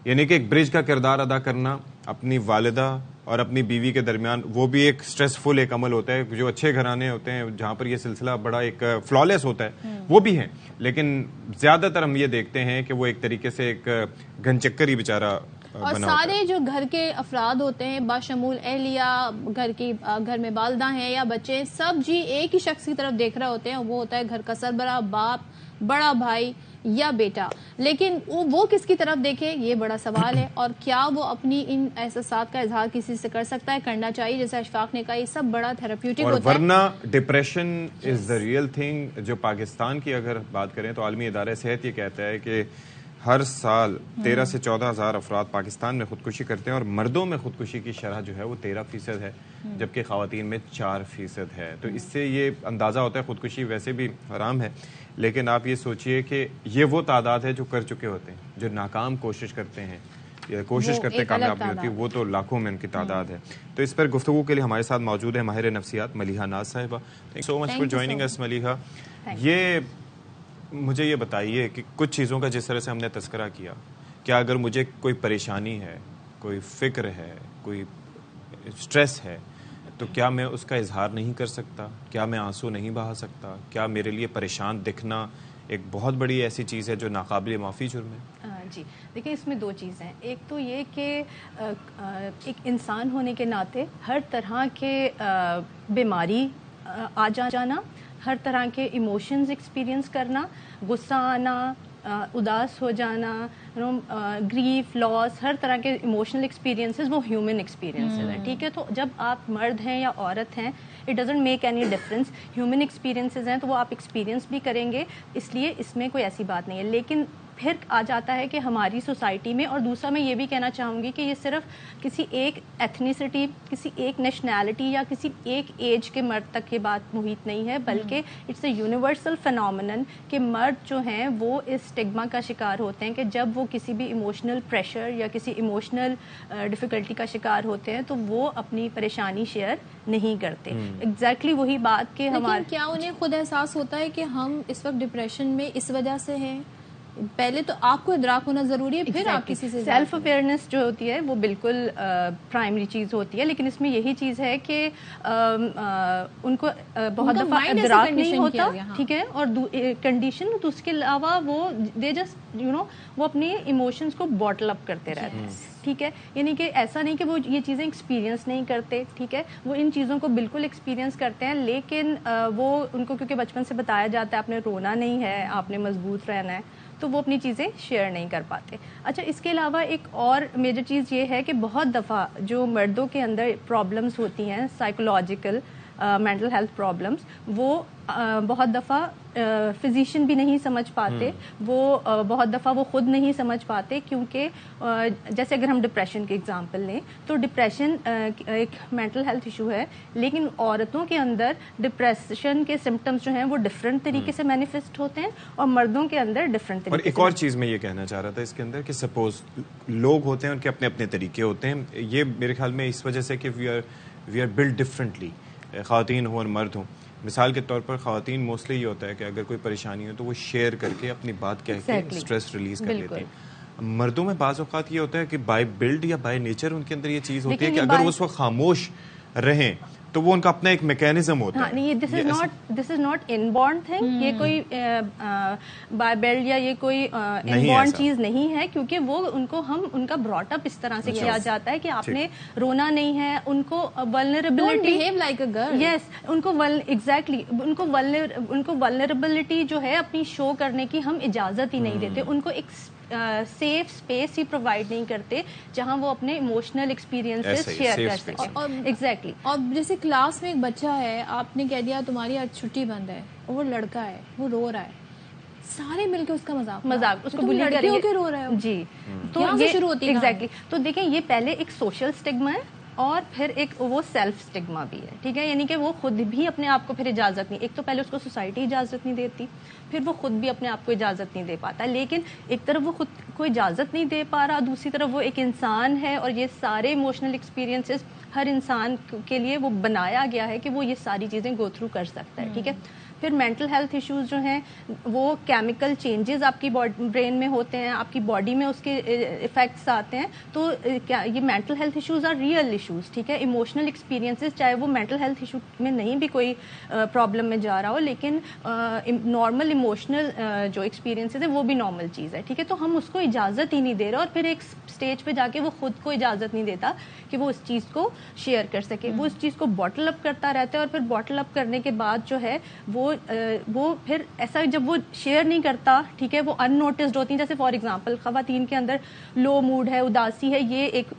یعنی کہ ایک برج کا کردار ادا کرنا اپنی والدہ اور اپنی بیوی کے درمیان, وہ بھی ایک سٹریسفل ایک عمل ہوتا ہے. جو اچھے گھرانے ہوتے ہیں جہاں پر یہ سلسلہ بڑا ایک فلالیس ہوتا ہے وہ بھی ہیں, لیکن زیادہ تر ہم یہ دیکھتے ہیں کہ وہ ایک طریقے سے ایک گھن چکر ہی بیچارہ. اور سارے جو گھر کے افراد ہوتے ہیں باشمول اہلیہ, گھر میں والدہ ہیں یا بچے, سب جی ایک ہی شخص کی طرف دیکھ رہے ہوتے ہیں, وہ ہوتا ہے گھر کا سربراہ, باپ, بڑا بھائی یا بیٹا. لیکن وہ کس کی طرف دیکھے یہ بڑا سوال ہے, اور کیا وہ اپنی ان احساسات کا اظہار کسی سے کر سکتا ہے؟ کرنا چاہیے, جیسے اشفاق نے کہا یہ سب بڑا تھراپیوٹک ہوتا ہے. ورنہ depression is the real thing. جو پاکستان کی اگر بات کریں تو عالمی ادارہ صحت یہ کہتا ہے کہ ہر سال 13 سے 14 ہزار افراد پاکستان میں خودکشی کرتے ہیں, اور مردوں میں خودکشی کی شرح جو ہے وہ 13% ہے, جبکہ خواتین میں 4% ہے. تو اس سے یہ اندازہ ہوتا ہے خودکشی ویسے بھی حرام ہے, لیکن آپ یہ سوچئے کہ یہ وہ تعداد ہے جو کر چکے ہوتے ہیں, جو ناکام کوشش کرتے ہیں یا کوشش کرتے کامیاب نہیں ہوتی, وہ تو لاکھوں میں ان کی تعداد ہے. تو اس پر گفتگو کے لیے ہمارے ساتھ موجود ہے ماہر نفسیات ملیحہ ناز صاحبہ. Thank so much for joining اس ملیحہ. یہ مجھے یہ بتائیے کہ کچھ چیزوں کا جس طرح سے ہم نے تذکرہ کیا, کیا اگر مجھے کوئی پریشانی ہے, کوئی فکر ہے, کوئی سٹریس ہے, تو کیا میں اس کا اظہار نہیں کر سکتا؟ کیا میں آنسو نہیں بہا سکتا؟ کیا میرے لیے پریشان دکھنا ایک بہت بڑی ایسی چیز ہے جو ناقابل معافی جرم ہے؟ جی دیکھیں, اس میں دو چیزیں ہیں. ایک تو یہ کہ ایک انسان ہونے کے ناطے ہر طرح کے بیماری آ جانا, ہر طرح کے ایموشنز ایکسپیرینس کرنا, غصہ آنا, اداس ہو جانا, گریف, لاس, ہر طرح کے ایموشنل ایکسپیرینسز وہ ہیومن ایکسپیرینسز ہیں. ٹھیک ہے, تو جب آپ مرد ہیں یا عورت ہیں, it doesn't make any difference. Human experiences ہیں تو وہ آپ ایکسپیرینس بھی کریں گے, اس لیے اس میں کوئی ایسی بات نہیں ہے. لیکن پھر آ جاتا ہے کہ ہماری سوسائٹی میں, اور دوسرا میں یہ بھی کہنا چاہوں گی کہ یہ صرف کسی ایک ایتھنیسٹی, کسی ایک نیشنلٹی یا کسی ایک ایج کے مرد تک یہ بات محیط نہیں ہے, بلکہ اٹس اے یونیورسل فینومینن کہ مرد جو ہیں وہ اس اسٹگما کا شکار ہوتے ہیں کہ جب وہ کسی بھی ایموشنل پریشر یا کسی ایموشنل ڈیفیکلٹی کا شکار ہوتے ہیں تو وہ اپنی پریشانی شیئر نہیں کرتے. ایگزیکٹلی وہی بات کہ ہمارے, کیا انہیں خود احساس ہوتا ہے کہ ہم اس وقت ڈپریشن میں اس وجہ سے ہیں؟ پہلے تو آپ کو ادراک ہونا ضروری ہے, پھر آپ کسی سے. سیلف اویئرنیس جو ہوتی ہے وہ بالکل پرائمری چیز ہوتی ہے, لیکن اس میں یہی چیز ہے کہ ان کو بہت دفعہ ادراک نہیں ہوتا. ٹھیک ہے, اور کنڈیشن, تو اس کے علاوہ وہ دے جسٹ وہ اپنے ایموشنز کو باٹل اپ کرتے رہتے ہیں. ٹھیک ہے, یعنی کہ ایسا نہیں کہ وہ یہ چیزیں ایکسپیرینس نہیں کرتے. ٹھیک ہے, وہ ان چیزوں کو بالکل ایکسپیرینس کرتے ہیں, لیکن وہ ان کو کیونکہ بچپن سے بتایا جاتا ہے آپ نے رونا نہیں ہے, آپ نے مضبوط رہنا ہے, تو وہ اپنی چیزیں شیئر نہیں کر پاتے. اچھا, اس کے علاوہ ایک اور میجر چیز یہ ہے کہ بہت دفعہ جو مردوں کے اندر پرابلمس ہوتی ہیں, سائیکولوجیکل مینٹل ہیلتھ پرابلمس, وہ بہت دفعہ فزیشین بھی نہیں سمجھ پاتے, وہ بہت دفعہ وہ خود نہیں سمجھ پاتے, کیونکہ جیسے اگر ہم ڈپریشن کی ایگزامپل لیں تو ڈپریشن ایک مینٹل ہیلتھ ایشو ہے, لیکن عورتوں کے اندر ڈپریشن کے سمٹمز جو ہیں وہ ڈفرینٹ طریقے سے مینیفیسٹ ہوتے ہیں, اور مردوں کے اندر ڈفرینٹ طریقے سے. اور ایک اور چیز میں یہ کہنا چاہ رہا تھا اس کے اندر کہ سپوز لوگ ہوتے ہیں ان کے اپنے اپنے طریقے ہوتے ہیں, یہ میرے خیال میں اس وجہ سے کہ وی آر بلڈ ڈفرینٹلی, خواتین ہوں اور مرد ہوں. مثال کے طور پر خواتین موسٹلی یہ ہوتا ہے کہ اگر کوئی پریشانی ہو تو وہ شیئر کر کے اپنی بات کہہ کے اسٹریس ریلیز کر لیتے ہیں. مردوں میں بعض اوقات یہ ہوتا ہے کہ بائی بلڈ یا بائی نیچر ان کے اندر یہ چیز ہوتی ہے کہ اگر وہ اس وقت خاموش رہیں تو وہ ان کا اپنا ایک میکینزم ہوتا ہے. This is not inborn thing, یہ کوئی بائی بلڈ یا یہ کوئی ان بورن چیز نہیں ہے, کیونکہ وہ ان کا براٹ اپ اس طرح سے کیا جاتا ہے کہ آپ نے رونا نہیں ہے. ان کو ولنریبلٹی, یس, ان کو ایگزیکٹلی ان کو ولنریبلٹی جو ہے اپنی شو کرنے کی ہم اجازت ہی نہیں دیتے. ان کو ایک سیف اسپیس ہی پرووائڈ نہیں کرتے جہاں وہ اپنے ایموشنل ایکسپیرینسز شیئر کر سکیں. ایگزیکٹلی. اور جیسے کلاس میں ایک بچہ ہے, آپ نے کہہ دیا تمہاری آج چھٹی بند ہے, اور وہ لڑکا ہے, وہ رو رہا ہے, سارے مل کے اس کا مذاق, اس کو بلی لڑکیوں کے رو رہے ہو. جی, تو یہ شروع ہوتی ہے. ایگزیکٹلی. تو دیکھیں یہ پہلے ایک سوشل اسٹگما ہے, اور پھر ایک وہ سیلف اسٹگما بھی ہے, ٹھیک ہے, یعنی کہ وہ خود بھی اپنے آپ کو پھر اجازت نہیں, ایک تو پہلے اس کو سوسائٹی اجازت نہیں دیتی, پھر وہ خود بھی اپنے آپ کو اجازت نہیں دے پاتا. لیکن ایک طرف وہ خود کو اجازت نہیں دے پا رہا, دوسری طرف وہ ایک انسان ہے, اور یہ سارے ایموشنل ایکسپیرینسز ہر انسان کے لیے وہ بنایا گیا ہے کہ وہ یہ ساری چیزیں گو تھرو کر سکتا ہے, ٹھیک ہے. پھر مینٹل ہیلتھ ایشوز جو ہیں وہ کیمیکل چینجز آپ کی برین میں ہوتے ہیں, آپ کی باڈی میں اس کے افیکٹس آتے ہیں. تو یہ mental health issues are real issues, ٹھیک ہے. ایموشنل ایکسپیرینسز چاہے وہ مینٹل ہیلتھ ایشو میں نہیں بھی کوئی پرابلم میں جا رہا ہو, لیکن نارمل ایموشنل جو ایکسپیرینسز ہیں وہ بھی نارمل چیز ہے, ٹھیک ہے. تو ہم اس کو اجازت ہی نہیں دے رہے, اور پھر ایک اسٹیج پہ جا کے وہ خود کو اجازت نہیں دیتا کہ وہ اس چیز کو شیئر کر سکے. وہ اس چیز کو باٹل اپ کرتا رہتا ہے, اور پھر باٹل اپ کرنے کے بعد جو ہے وہ پھر ایسا جب وہ شیئر نہیں کرتا, ٹھیک ہے, وہ ان نوٹسڈ ہوتی ہیں. جیسے فار ایگزامپل خواتین کے اندر لو موڈ ہے, اداسی ہے, یہ ایک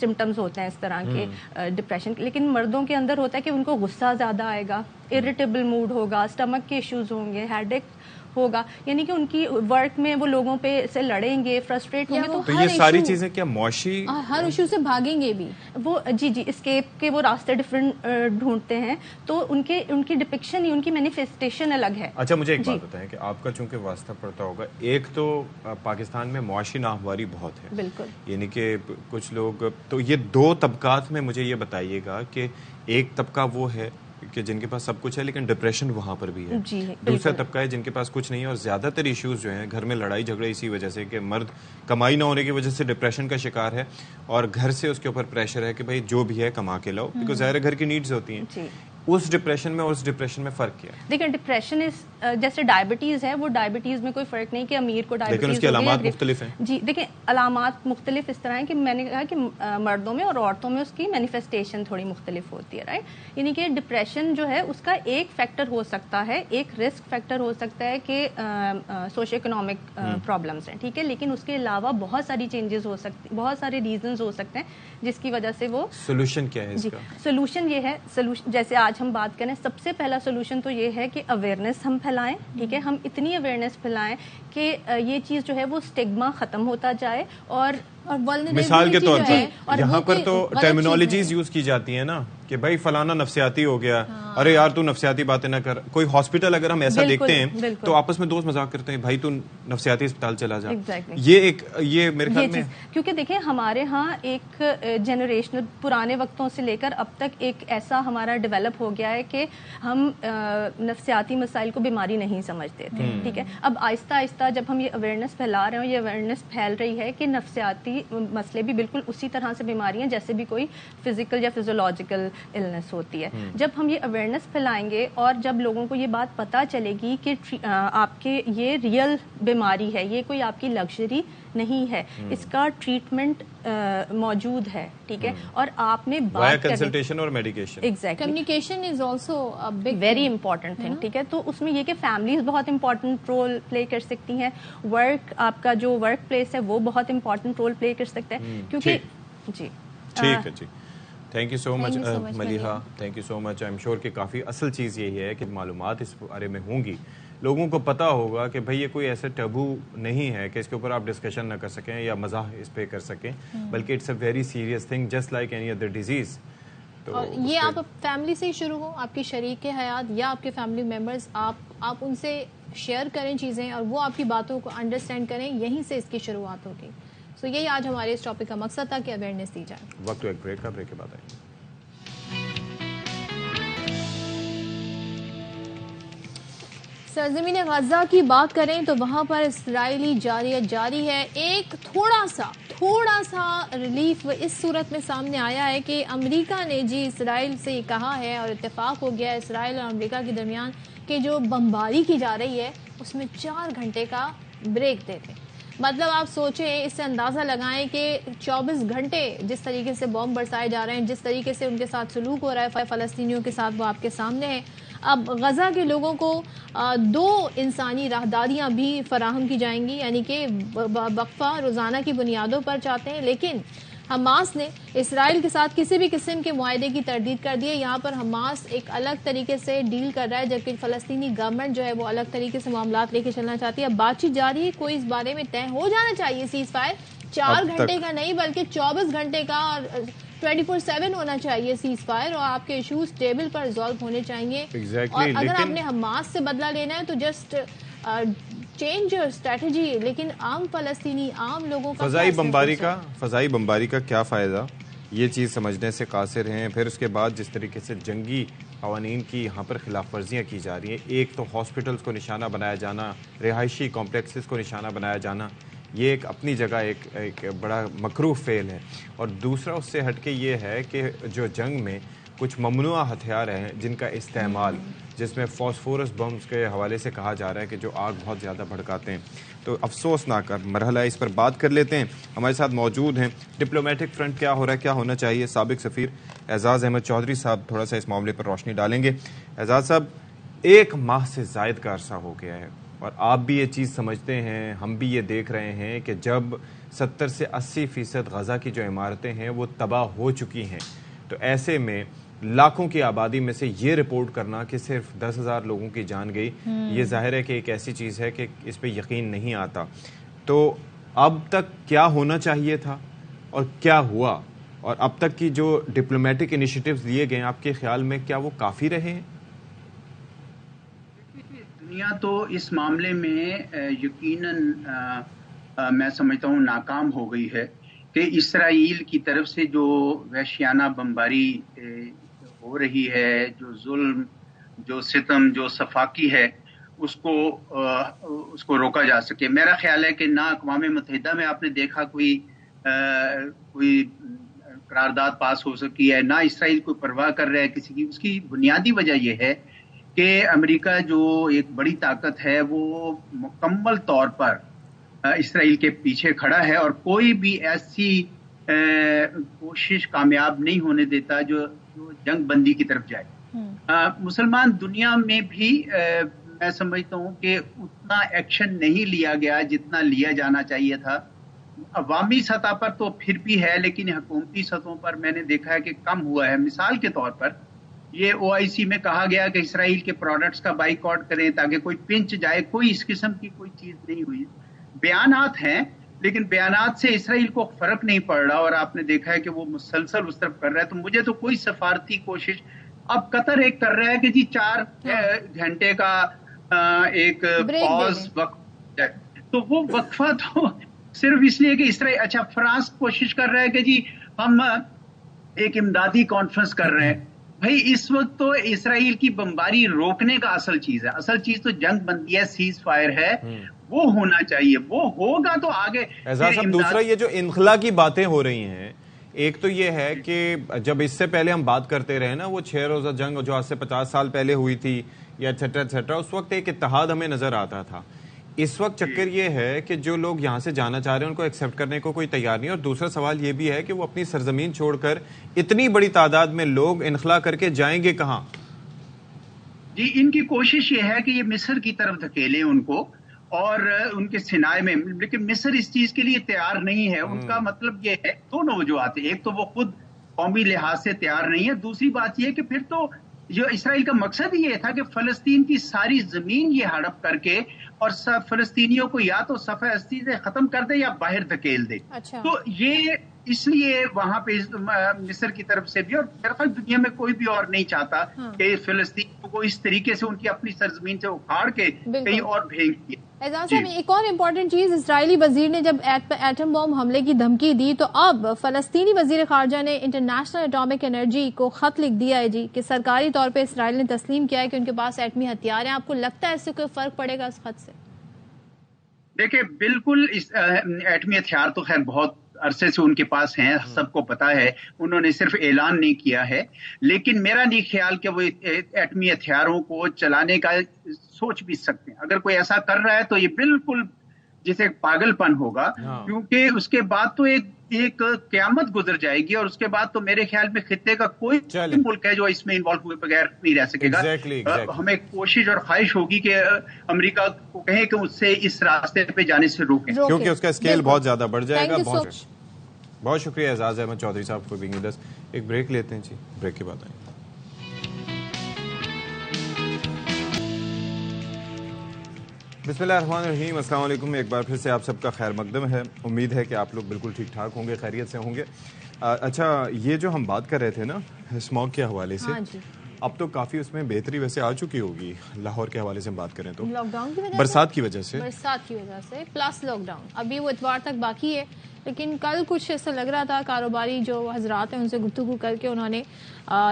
سمٹمز ہوتے ہیں اس طرح کے ڈپریشن کے. لیکن مردوں کے اندر ہوتا ہے کہ ان کو غصہ زیادہ آئے گا, اریٹیبل موڈ ہوگا, اسٹمک کے ایشوز ہوں گے, ہیڈ ایک ہوگا, یعنی کہ ان کی ورک میں وہ لوگوں پہ سے لڑیں گے, فرسٹریٹ ہوں گے. تو یہ ساری چیزیں کیا معاشی ہر ایشو سے بھاگیں گے بھی وہ, جی اسکیپ کے وہ راستے ڈفرینٹ ڈھونڈتے ہیں, تو ان کی ڈپکشن ہی, ان کی مینیفیسٹیشن الگ ہے. اچھا مجھے ایک بات بتائیں کہ آپ کا چونکہ واسطہ پڑتا ہوگا, ایک تو پاکستان میں معاشی ناہمواری بہت ہے, بالکل, یعنی کہ کچھ لوگ, تو یہ دو طبقات میں مجھے یہ بتائیے گا کہ ایک طبقہ وہ ہے کہ جن کے پاس سب کچھ ہے لیکن ڈپریشن وہاں پر بھی ہے, دوسرا طبقہ ہے جن کے پاس کچھ نہیں ہے, اور زیادہ تر ایشوز جو ہیں گھر میں لڑائی جھگڑے اسی وجہ سے کہ مرد کمائی نہ ہونے کی وجہ سے ڈپریشن کا شکار ہے, اور گھر سے اس کے اوپر پریشر ہے کہ بھائی جو بھی ہے کما کے لاؤ, بیکاز ظاہر گھر کی نیڈز ہوتی ہیں. اس ڈپریشن میں اور اس ڈپریشن میں فرق کیا ہے؟ دیکھیں ڈپریشن جیسے ڈائبٹیز ہے, وہ ڈائبٹیز میں کوئی فرق نہیں کہ امیر کو ڈائبٹیز, لیکن اس کی علامات مختلف ہیں. جی دیکھیں علامات مختلف اس طرح ہیں کہ میں نے کہا کہ مردوں میں اور عورتوں میں اس کی مینیفیسٹیشن تھوڑی مختلف ہوتی ہے, رائٹ. یعنی کہ ڈپریشن جو ہے اس کا ایک فیکٹر ہو سکتا ہے, ایک رسک فیکٹر ہو سکتا ہے کہ سوشو اکنامک پرابلمس ہیں, ٹھیک ہے, لیکن اس کے علاوہ بہت ساری چینجز ہو سکتی, بہت سارے ریزنز ہو سکتے ہیں جس کی وجہ سے وہ. سولوشن کیا ہے اس کا؟ سولوشن یہ ہے, جیسے آج ہم بات کریں, سب سے پہلا سولوشن تو یہ ہے کہ اویئرنیس ہم پھیلائیں, ٹھیک ہے, ہم اتنی اویئرنیس پھیلائیں کہ یہ چیز جو ہے وہ اسٹگما ختم ہوتا جائے. اور مثال کے طور پر یہاں پر تو ٹرمینالوجیز یوز کی جاتی ہیں نا کہ بھائی فلانا نفسیاتی ہو گیا, ارے یار تو نفسیاتی باتیں نہ کر. کوئی ہاسپٹل اگر ہم ایسا دیکھتے ہیں تو آپس میں دوست مذاق کرتے ہیں, بھائی تو نفسیاتی اسپتال چلا جا. یہ میرے خیال میں, کیونکہ دیکھیں ہمارے ہاں ایک جنریشن پرانے وقتوں سے لے کر اب تک ایک ایسا ہمارا ڈیولپ ہو گیا ہے کہ ہم نفسیاتی مسائل کو بیماری نہیں سمجھتے تھے, ٹھیک ہے. اب آہستہ آہستہ جب ہم یہ اویئرنیس پھیلا رہے ہیں, یہ اویئرنیس پھیل رہی ہے کہ نفسیاتی مسئلے بھی بالکل اسی طرح سے بیماری ہیں جیسے بھی کوئی فزیکل یا فزیولوجیکل النس ہوتی ہے. جب ہم یہ اویئرنیس پھیلائیں گے اور جب لوگوں کو یہ بات پتہ چلے گی کہ آپ کے یہ ریئل بیماری ہے, یہ کوئی آپ کی لگژری نہیں ہے, اس کا ٹریٹمنٹ موجود ہے, ٹھیک ہے, اور آپ نے بات کنسلٹیشن اور medication, exactly communication is also a big very important thing, ٹھیک ہے. تو اس میں یہ کہ فیملیز بہت امپورٹنٹ رول پلے کر سکتی ہیں, ورک آپ کا جو ورک پلیس ہے وہ بہت امپورٹنٹ رول پلے کر سکتا ہے, کیونکہ جی ٹھیک ہے. جی thank you so much Maliha, thank you so much. I am sure کہ کافی اصل چیز یہی ہے کہ معلومات اس بارے میں ہوں گی, لوگوں کو پتا ہوگا کہ بھئی یہ کوئی ایسا ٹیبو نہیں ہے کہ اس کے اوپر آپ ڈسکشن نہ کر سکیں یا مزاح اس پہ کر سکیں, بلکہ it's a very serious thing just like any other disease. اور یہ آپ فیملی سے ہی شروع ہو, آپ کی شریک حیات یا آپ کے فیملی ممبرز, آپ ان سے شیئر کریں چیزیں اور وہ آپ کی باتوں کو انڈرسٹینڈ کریں, یہیں سے اس کی شروعات ہوگی. سو یہی آج ہمارے اس ٹاپک کا مقصد تھا کہ اویئرنیس دی جائے. وقت ایک بریک کا, بریک کے بعد آئیں گے. سرزمین غزہ کی بات کریں تو وہاں پر اسرائیلی جارحیت جاری ہے. ایک تھوڑا سا ریلیف اس صورت میں سامنے آیا ہے کہ امریکہ نے جی اسرائیل سے یہ کہا ہے اور اتفاق ہو گیا ہے اسرائیل اور امریکہ کے درمیان کہ جو بمباری کی جا رہی ہے اس میں 4 گھنٹے کا بریک دے دیں. مطلب آپ سوچیں, اس سے اندازہ لگائیں کہ 24 گھنٹے جس طریقے سے بم برسائے جا رہے ہیں, جس طریقے سے ان کے ساتھ سلوک ہو رہا ہے فلسطینیوں کے ساتھ, وہ آپ کے سامنے ہے. اب غزہ کے لوگوں کو 2 انسانی راہداریاں بھی فراہم کی جائیں گی, یعنی کہ وقفہ روزانہ کی بنیادوں پر چاہتے ہیں, لیکن حماس نے اسرائیل کے ساتھ کسی بھی قسم کے معاہدے کی تردید کر دی ہے. یہاں پر حماس ایک الگ طریقے سے ڈیل کر رہا ہے, جبکہ فلسطینی گورنمنٹ جو ہے وہ الگ طریقے سے معاملات لے کے چلنا چاہتی ہے. اب بات چیت جاری ہے, کوئی اس بارے میں طے ہو جانا چاہیے سیز فائر, 4 گھنٹے کا نہیں بلکہ 24 گھنٹے کا, اور 24/7 ہونا چاہیے سیز فائر اور آپ کے ایشوز ٹیبل پر ریزالو ہونے چاہیے. اور اگر آپ نے حماس سے بدلہ لینا ہے تو جسٹ چینج یور اسٹریٹجی. لیکن عام فلسطینی عام لوگوں کا فضائی بمباری کا کیا فائدہ، یہ چیز سمجھنے سے قاصر ہیں. پھر اس کے بعد جس طریقے سے جنگی قوانین کی یہاں پر خلاف ورزیاں کی جا رہی ہیں، ایک تو ہاسپٹلز کو نشانہ بنایا جانا، رہائشی کمپلیکسز کو نشانہ بنایا جانا، یہ ایک اپنی جگہ ایک بڑا مکروہ فعل ہے. اور دوسرا اس سے ہٹ کے یہ ہے کہ جو جنگ میں کچھ ممنوعہ ہتھیار ہیں جن کا استعمال، جس میں فاسفورس بمز کے حوالے سے کہا جا رہا ہے کہ جو آگ بہت زیادہ بھڑکاتے ہیں، تو افسوسناک مرحلہ ہے. اس پر بات کر لیتے ہیں. ہمارے ساتھ موجود ہیں ڈپلومیٹک فرنٹ کیا ہو رہا ہے، کیا ہونا چاہیے، سابق سفیر اعزاز احمد چودھری صاحب تھوڑا سا اس معاملے پر روشنی ڈالیں گے. اعزاز صاحب، 1 ماہ سے زائد کا عرصہ ہو گیا ہے اور آپ بھی یہ چیز سمجھتے ہیں، ہم بھی یہ دیکھ رہے ہیں کہ جب 70 سے 80% غزہ کی جو عمارتیں ہیں وہ تباہ ہو چکی ہیں، تو ایسے میں لاکھوں کی آبادی میں سے یہ رپورٹ کرنا کہ صرف 10,000 لوگوں کی جان گئی، یہ ظاہر ہے کہ ایک ایسی چیز ہے کہ اس پہ یقین نہیں آتا. تو اب تک کیا ہونا چاہیے تھا اور کیا ہوا، اور اب تک کی جو ڈپلومیٹک انیشیٹیوز لیے گئے آپ کے خیال میں کیا وہ کافی رہے ہیں؟ دنیا تو اس معاملے میں یقیناً میں سمجھتا ہوں ناکام ہو گئی ہے کہ اسرائیل کی طرف سے جو وحشیانہ بمباری ہو رہی ہے، جو ظلم، جو ستم، جو سفاکی ہے، اس کو روکا جا سکے. میرا خیال ہے کہ نہ اقوام متحدہ میں آپ نے دیکھا کوئی قرارداد پاس ہو سکی ہے، نہ اسرائیل کوئی پرواہ کر رہا ہے کسی کی. اس کی بنیادی وجہ یہ ہے کہ امریکہ جو ایک بڑی طاقت ہے وہ مکمل طور پر اسرائیل کے پیچھے کھڑا ہے اور کوئی بھی ایسی کوشش کامیاب نہیں ہونے دیتا جو جنگ بندی کی طرف جائے. مسلمان دنیا میں بھی میں سمجھتا ہوں کہ اتنا ایکشن نہیں لیا گیا جتنا لیا جانا چاہیے تھا. عوامی سطح پر تو پھر بھی ہے، لیکن حکومتی سطحوں پر میں نے دیکھا ہے کہ کم ہوا ہے. مثال کے طور پر یہ OIC میں کہا گیا کہ اسرائیل کے پروڈکٹس کا بائیکاٹ کریں تاکہ کوئی پنچ جائے، کوئی اس قسم کی کوئی چیز نہیں ہوئی. بیانات ہیں لیکن بیانات سے اسرائیل کو فرق نہیں پڑ رہا اور آپ نے دیکھا ہے کہ وہ مسلسل اس طرف کر رہا ہے. تو مجھے تو کوئی سفارتی کوشش، اب قطر ایک کر رہا ہے کہ جی 4 گھنٹے کا ایک پاز وقت ہے، تو وہ وقفہ تو صرف اس لیے کہ اسرائیل، اچھا فرانس کوشش کر رہا ہے کہ جی ہم ایک امدادی کانفرنس کر رہے ہیں. بھائی اس وقت تو اسرائیل کی بمباری روکنے کا اصل چیز ہے، اصل چیز تو جنگ بندی ہے، سیز فائر ہے، وہ ہونا چاہیے. وہ ہوگا تو آگے. اعزاز صاحب، دوسرا یہ جو انخلا کی باتیں ہو رہی ہیں، ایک تو یہ ہے کہ جب اس سے پہلے ہم بات کرتے رہے نا، وہ 6 روزہ جنگ جو آج سے 50 سال پہلے ہوئی تھی یا ایٹسٹرا، اس وقت ایک اتحاد ہمیں نظر آتا تھا. اس وقت چکر یہ ہے کہ جو لوگ یہاں سے جانا چاہ رہے ہیں ان کو ایکسیپٹ کرنے کو کوئی تیار نہیں. اور دوسرا سوال یہ بھی ہے کہ وہ اپنی سرزمین چھوڑ کر اتنی بڑی تعداد میں لوگ انخلا کر کے جائیں گے کہاں؟ جی ان کی کوشش یہ ہے کہ یہ مصر کی طرف دھکیلیں ان کو اور ان کے سینائے میں، لیکن مصر اس چیز کے لیے تیار نہیں ہے. ان کا مطلب یہ ہے، 2 وجوہات ہیں. ایک تو وہ خود قومی لحاظ سے تیار نہیں ہے، دوسری بات یہ کہ پھر تو جو اسرائیل کا مقصد یہ تھا کہ فلسطین کی ساری زمین یہ ہڑپ کر کے اور فلسطینیوں کو یا تو صفحہ ہستی سے ختم کر دے یا باہر دھکیل دے. تو یہ اس لیے وہاں پہ مصر کی طرف سے بھی، اور درخت دنیا میں کوئی بھی اور نہیں چاہتا کہ فلسطین کو اس طریقے سے ان کی اپنی سرزمین سے اکھاڑ کے کہیں اور بھیج دیا. اعزاز صاحب، ایک اور امپورٹنٹ چیز، اسرائیلی وزیر نے جب ایٹم بم حملے کی دھمکی دی تو اب فلسطینی وزیر خارجہ نے انٹرنیشنل اٹامک انرجی کو خط لکھ دیا ہے جی کہ سرکاری طور پہ اسرائیل نے تسلیم کیا ہے کہ ان کے پاس ایٹمی ہتھیار ہیں. آپ کو لگتا ہے اس سے کوئی فرق پڑے گا اس خط سے؟ دیکھیں بالکل، ایٹمی ہتھیار تو خیر بہت عرصے سے ان کے پاس ہیں، سب کو پتا ہے، انہوں نے صرف اعلان نہیں کیا ہے. لیکن میرا نہیں خیال کہ وہ ایٹمی ہتھیاروں کو چلانے کا سوچ بھی سکتے ہیں. اگر کوئی ایسا کر رہا ہے تو یہ بالکل جسے پاگل پن ہوگا، کیونکہ اس کے بعد تو ایک قیامت گزر جائے گی اور اس کے بعد تو میرے خیال میں خطے کا کوئی ملک ہے جو اس میں انوالو ہوئے بغیر نہیں رہ سکے گا. ہمیں کوشش اور خواہش ہوگی کہ امریکہ کو کہیں کہ اس سے اس راستے پہ جانے سے روکیں، کیونکہ اس کا اسکیل بہت زیادہ بڑھ جائے گا. بہت شکریہ اعزاز احمد چودھری صاحب کو بینگ ود اس. ایک بریک لیتے ہیں جی، بریک کے بعد آئیں گے. بسم اللہ الرحمن الرحیم. السلام علیکم. ایک بار پھر سے آپ سب کا خیر مقدم ہے. امید ہے کہ آپ لوگ بالکل ٹھیک ٹھاک ہوں گے، خیریت سے ہوں گے. اچھا یہ جو ہم بات کر رہے تھے نا اسموگ کے حوالے سے, اب تو کافی اس میں بہتری ویسے آ چکی ہوگی لاہور کے حوالے سے ہم بات کریں تو لاک ڈاؤن کی وجہ سے, برسات کی وجہ سے پلس لاک ڈاؤن ابھی وہ اتوار تک باقی ہے. لیکن کل کچھ ایسا لگ رہا تھا, کاروباری جو حضرات ہیں ان سے گفتگو کر کے انہوں نے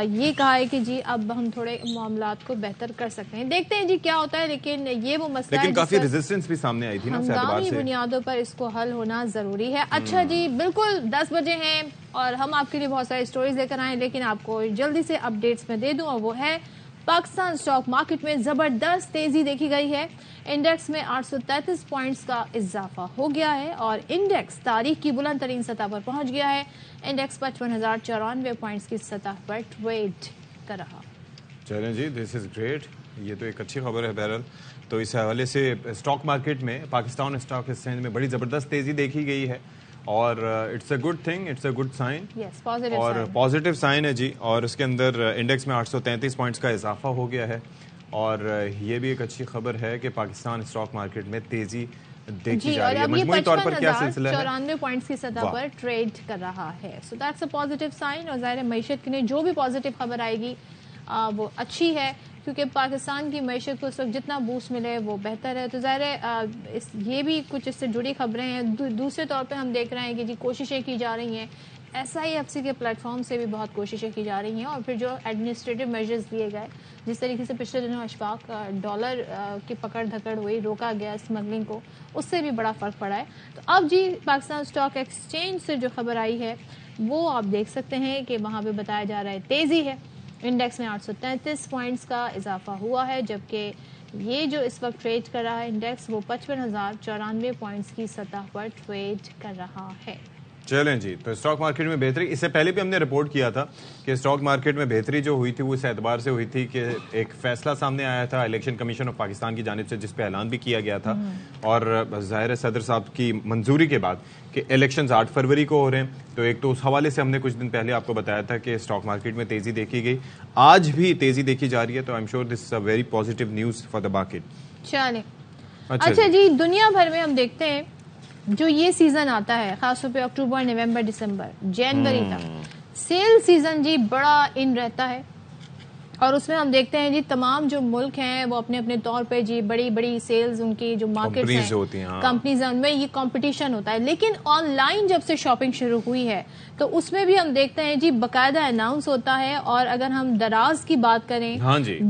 یہ کہا ہے کہ جی اب ہم تھوڑے معاملات کو بہتر کر سکتے ہیں, دیکھتے ہیں جی کیا ہوتا ہے. لیکن یہ وہ مسئلہ ہے, لیکن کافی ریزسٹنس بھی سامنے آئی تھی نا, ہنگامی بنیادوں پر اس کو حل ہونا ضروری ہے. اچھا جی بالکل 10 بجے ہیں اور ہم آپ کے لیے بہت ساری سٹوریز لے کر آئیں, لیکن آپ کو جلدی سے اپڈیٹس میں دے دوں, اور وہ ہے پاکستان اسٹاک مارکیٹ میں زبردست تیزی دیکھی گئی ہے. انڈیکس میں 833 پوائنٹس کا اضافہ ہو گیا ہے اور انڈیکس تاریخ کی بلند ترین سطح پر پہنچ گیا ہے. انڈیکس 55,094 پوائنٹس کی سطح پر ٹریڈ کر رہا. چلیں جی, دس از گریٹ, یہ تو ایک اچھی خبر ہے. بہرحال تو اس حوالے سے اسٹاک مارکیٹ میں پاکستان اسٹاک ایکسچینج میں بڑی زبردست تیزی دیکھی گئی ہے, اور it's a good thing, it's a good sign, اور پازیٹیو سائن ہے جی. اور اس کے اندر انڈیکس میں 833 پوائنٹس کا اضافہ ہو گیا ہے, اور یہ بھی ایک اچھی خبر ہے کہ پاکستان اسٹاک مارکیٹ میں تیزی دیکھی جا رہی ہے. مجموعی طور پر کیا سلسلہ ہے, 94 پوائنٹس کی سطح پر ٹریڈ کر رہا ہے. So that's a positive sign, اور ظاہر معیشت کے لیے جو بھی پازیٹیو خبر آئے گی وہ اچھی ہے, کیونکہ پاکستان کی معیشت کو اس وقت جتنا بوسٹ ملے وہ بہتر ہے. تو ظاہر ہے یہ بھی کچھ اس سے جڑی خبریں ہیں. دوسرے طور پہ ہم دیکھ رہے ہیں کہ جی کوششیں کی جا رہی ہیں, SIFC کے پلیٹ فارم سے بھی بہت کوششیں کی جا رہی ہیں, اور پھر جو ایڈمنسٹریٹو میجرز لیے گئے, جس طریقے سے پچھلے دنوں اشفاق ڈالر کی پکڑ دھکڑ ہوئی, روکا گیا اسمگلنگ کو, اس سے بھی بڑا فرق پڑا ہے. تو اب جی پاکستان اسٹاک ایکسچینج سے جو خبر آئی ہے وہ آپ دیکھ سکتے ہیں کہ وہاں پہ بتایا جا رہا ہے تیزی ہے. انڈیکس میں 833 پوائنٹس کا اضافہ ہوا ہے, جبکہ یہ جو اس وقت ٹریڈ کر رہا ہے انڈیکس وہ 55,094 پوائنٹس کی سطح پر ٹریڈ کر رہا ہے. چلیں جی, تو اسٹاک مارکیٹ میں بہتری, اس سے پہلے بھی ہم نے رپورٹ کیا تھا کہ اسٹاک مارکیٹ میں بہتری جو ہوئی تھی وہ اس اعتبار سے ہوئی تھی کہ ایک فیصلہ سامنے آیا تھا الیکشن کمیشن آف پاکستان کی جانب سے, جس پہ اعلان بھی کیا گیا تھا, اور ظاہر صدر صاحب کی منظوری کے بعد کہ الیکشنز 8 فروری کو ہو رہے ہیں. تو ایک تو اس حوالے سے ہم نے کچھ دن پہلے آپ کو بتایا تھا کہ اسٹاک مارکیٹ میں تیزی دیکھی گئی, آج بھی تیزی دیکھی جا رہی ہے. تو آئی am sure this is a very positive news for the market. چلیں اچھا جی, دنیا بھر میں ہم دیکھتے ہیں جو یہ سیزن آتا ہے, خاص طور پہ اکتوبر, نومبر, دسمبر, جنوری تک سیل سیزن جی بڑا ان رہتا ہے, اور اس میں ہم دیکھتے ہیں جی تمام جو ملک ہیں وہ اپنے اپنے طور پہ جی بڑی بڑی سیلز, ان کی جو مارکیٹ ہیں کمپنیز ہیں ان میں یہ کمپٹیشن ہوتا ہے. لیکن آن لائن جب سے شاپنگ شروع ہوئی ہے تو اس میں بھی ہم دیکھتے ہیں جی باقاعدہ اناؤنس ہوتا ہے. اور اگر ہم دراز کی بات کریں,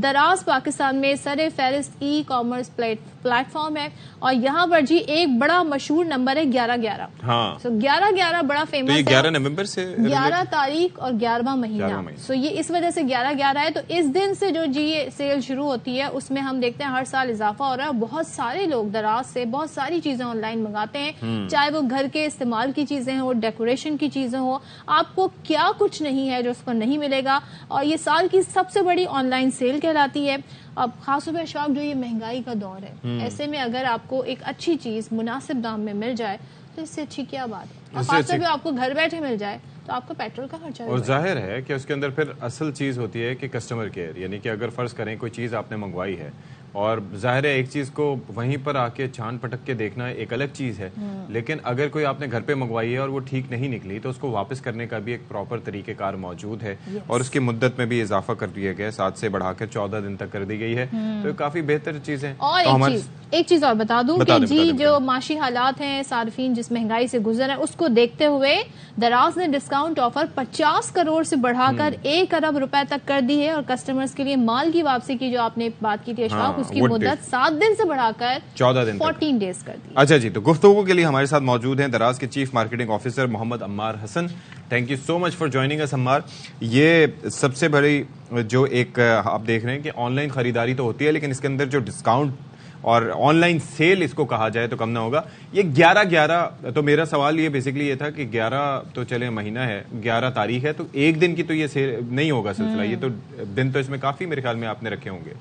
دراز پاکستان میں سر فہرست ای کامرس پلیٹ فارم ہے, اور یہاں پر جی ایک بڑا مشہور نمبر ہے 11/11. سو 11/11 بڑا فیمس ہے, 11 نومبر سے 11 تاریخ اور 11واں مہینہ. سو یہ اس وجہ سے 11/11 ہے. تو اس دن سے جو جی یہ سیل شروع ہوتی ہے اس میں ہم دیکھتے ہیں ہر سال اضافہ ہو رہا ہے. بہت سارے لوگ دراز سے بہت ساری چیزیں آن لائن منگاتے ہیں, چاہے وہ گھر کے استعمال کی چیزیں ہوں, ڈیکوریشن کی چیزیں ہوں, آپ کو کیا کچھ نہیں ہے جو اس پر نہیں ملے گا. اور یہ سال کی سب سے بڑی آن لائن سیل کہلاتی ہے. اب خاص طور پہ اشفاق جو یہ مہنگائی کا دور ہے, ایسے میں اگر آپ کو ایک اچھی چیز مناسب دام میں مل جائے تو اس سے اچھی کیا بات ہے. اور خاص طور پہ آپ کو گھر بیٹھے مل جائے تو آپ کو پیٹرول کا خرچہ, اور ظاہر ہے کہ اس کے اندر پھر اصل چیز ہوتی ہے کہ کسٹمر کیئر. یعنی کہ اگر فرض کریں کوئی چیز آپ نے منگوائی ہے, اور ظاہر ہے ایک چیز کو وہیں پر آ کے چھان پٹک کے دیکھنا ایک الگ چیز ہے, لیکن اگر کوئی آپ نے گھر پہ منگوائی ہے اور وہ ٹھیک نہیں نکلی تو اس کو واپس کرنے کا بھی ایک پراپر طریقہ کار موجود ہے, اور اس کی مدت میں بھی اضافہ کر دیا گیا, 7 سے بڑھا کر 14 دن تک کر دی گئی ہے. تو کافی بہتر چیز ہے. اور ایک چیز اور بتا دوں کہ جی جو معاشی حالات ہیں, صارفین جس مہنگائی سے گزر ہیں, اس کو دیکھتے ہوئے دراز نے ڈسکاؤنٹ آفر 50 کروڑ سے بڑھا کر 1 ارب روپے تک کر دی ہے, اور کسٹمرز کے لیے مال کی واپسی کی جو آپ نے بات کی تھی اشفاق, اس کی مدت 7 دن سے بڑھا کر 14 ڈیز کر دی. اچھا جی, تو گفتگو کے لیے ہمارے ساتھ موجود ہیں دراز کے chief marketing officer Muhammad Ammar Hassan. Thank you so much for joining اس عمار. یہ سب سے بڑی جو ایک آپ دیکھ رہے ہیں کہ آن لائن خریداری تو ہوتی ہے, لیکن اس کے اندر جو ڈسکاؤنٹ اور آن لائن سیل اس کو کہا جائے تو کم نہ ہوگا. یہ 11/11, تو میرا سوال یہ بیسکلی یہ تھا کہ 11 تو چلے مہینہ ہے, 11 تاریخ ہے, تو ایک دن کی تو یہ سیل نہیں ہوگا سلسلہ, یہ تو دن تو اس میں کافی میرے خیال میں آپ نے رکھے ہوں گے.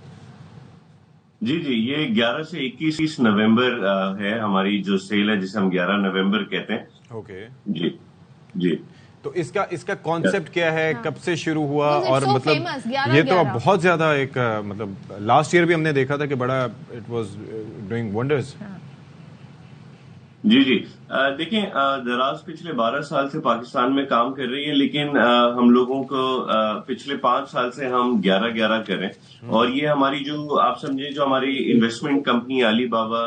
جی جی, یہ 11 سے 21 نومبر ہے ہماری جو سیل ہے, جسے ہم 11 نومبر کہتے ہیں. اوکے جی جی. تو اس کا کانسیپٹ کیا ہے, کب سے شروع ہوا, اور مطلب یہ تو بہت زیادہ ایک مطلب لاسٹ ایئر بھی ہم نے دیکھا تھا کہ بڑا اٹ واز ڈوئنگ ونڈرز. جی جی دیکھیں دراز پچھلے 12 سال سے پاکستان میں کام کر رہی ہے، لیکن ہم لوگوں کو پچھلے 5 سال سے ہم 11 کریں، اور یہ ہماری جو آپ سمجھیں جو ہماری انویسٹمنٹ کمپنی علی بابا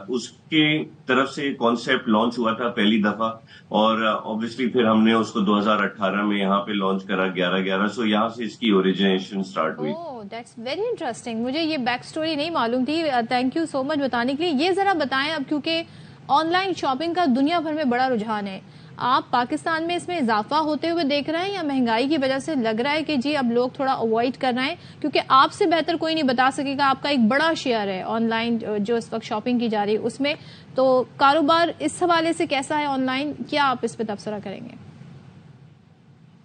اس کے طرف سے کانسیپٹ لانچ ہوا تھا پہلی دفعہ، اور obviously پھر ہم نے اس کو 2018 میں یہاں پہ لانچ کرا 11 سو یہاں سے اس کی اوریجنیشن سٹارٹ ہوئی. That's very interesting. مجھے یہ بیک سٹوری نہیں معلوم تھی. تھینک یو سو مچ بتانے کے لیے. یہ ذرا بتائیں اب، کیونکہ آن لائن شاپنگ کا دنیا بھر میں بڑا رجحان ہے، آپ پاکستان میں اس میں اضافہ ہوتے ہوئے دیکھ رہے ہیں یا مہنگائی کی وجہ سے لگ رہا ہے کہ جی اب لوگ تھوڑا اوائڈ کر رہے ہیں؟ کیونکہ آپ سے بہتر کوئی نہیں بتا سکے گا، آپ کا ایک بڑا شیئر ہے آن لائن جو اس وقت شاپنگ کی جا رہی ہے اس میں، تو کاروبار اس حوالے سے کیسا ہے آن لائن؟ کیا آپ اس پہ تبصرہ کریں گے؟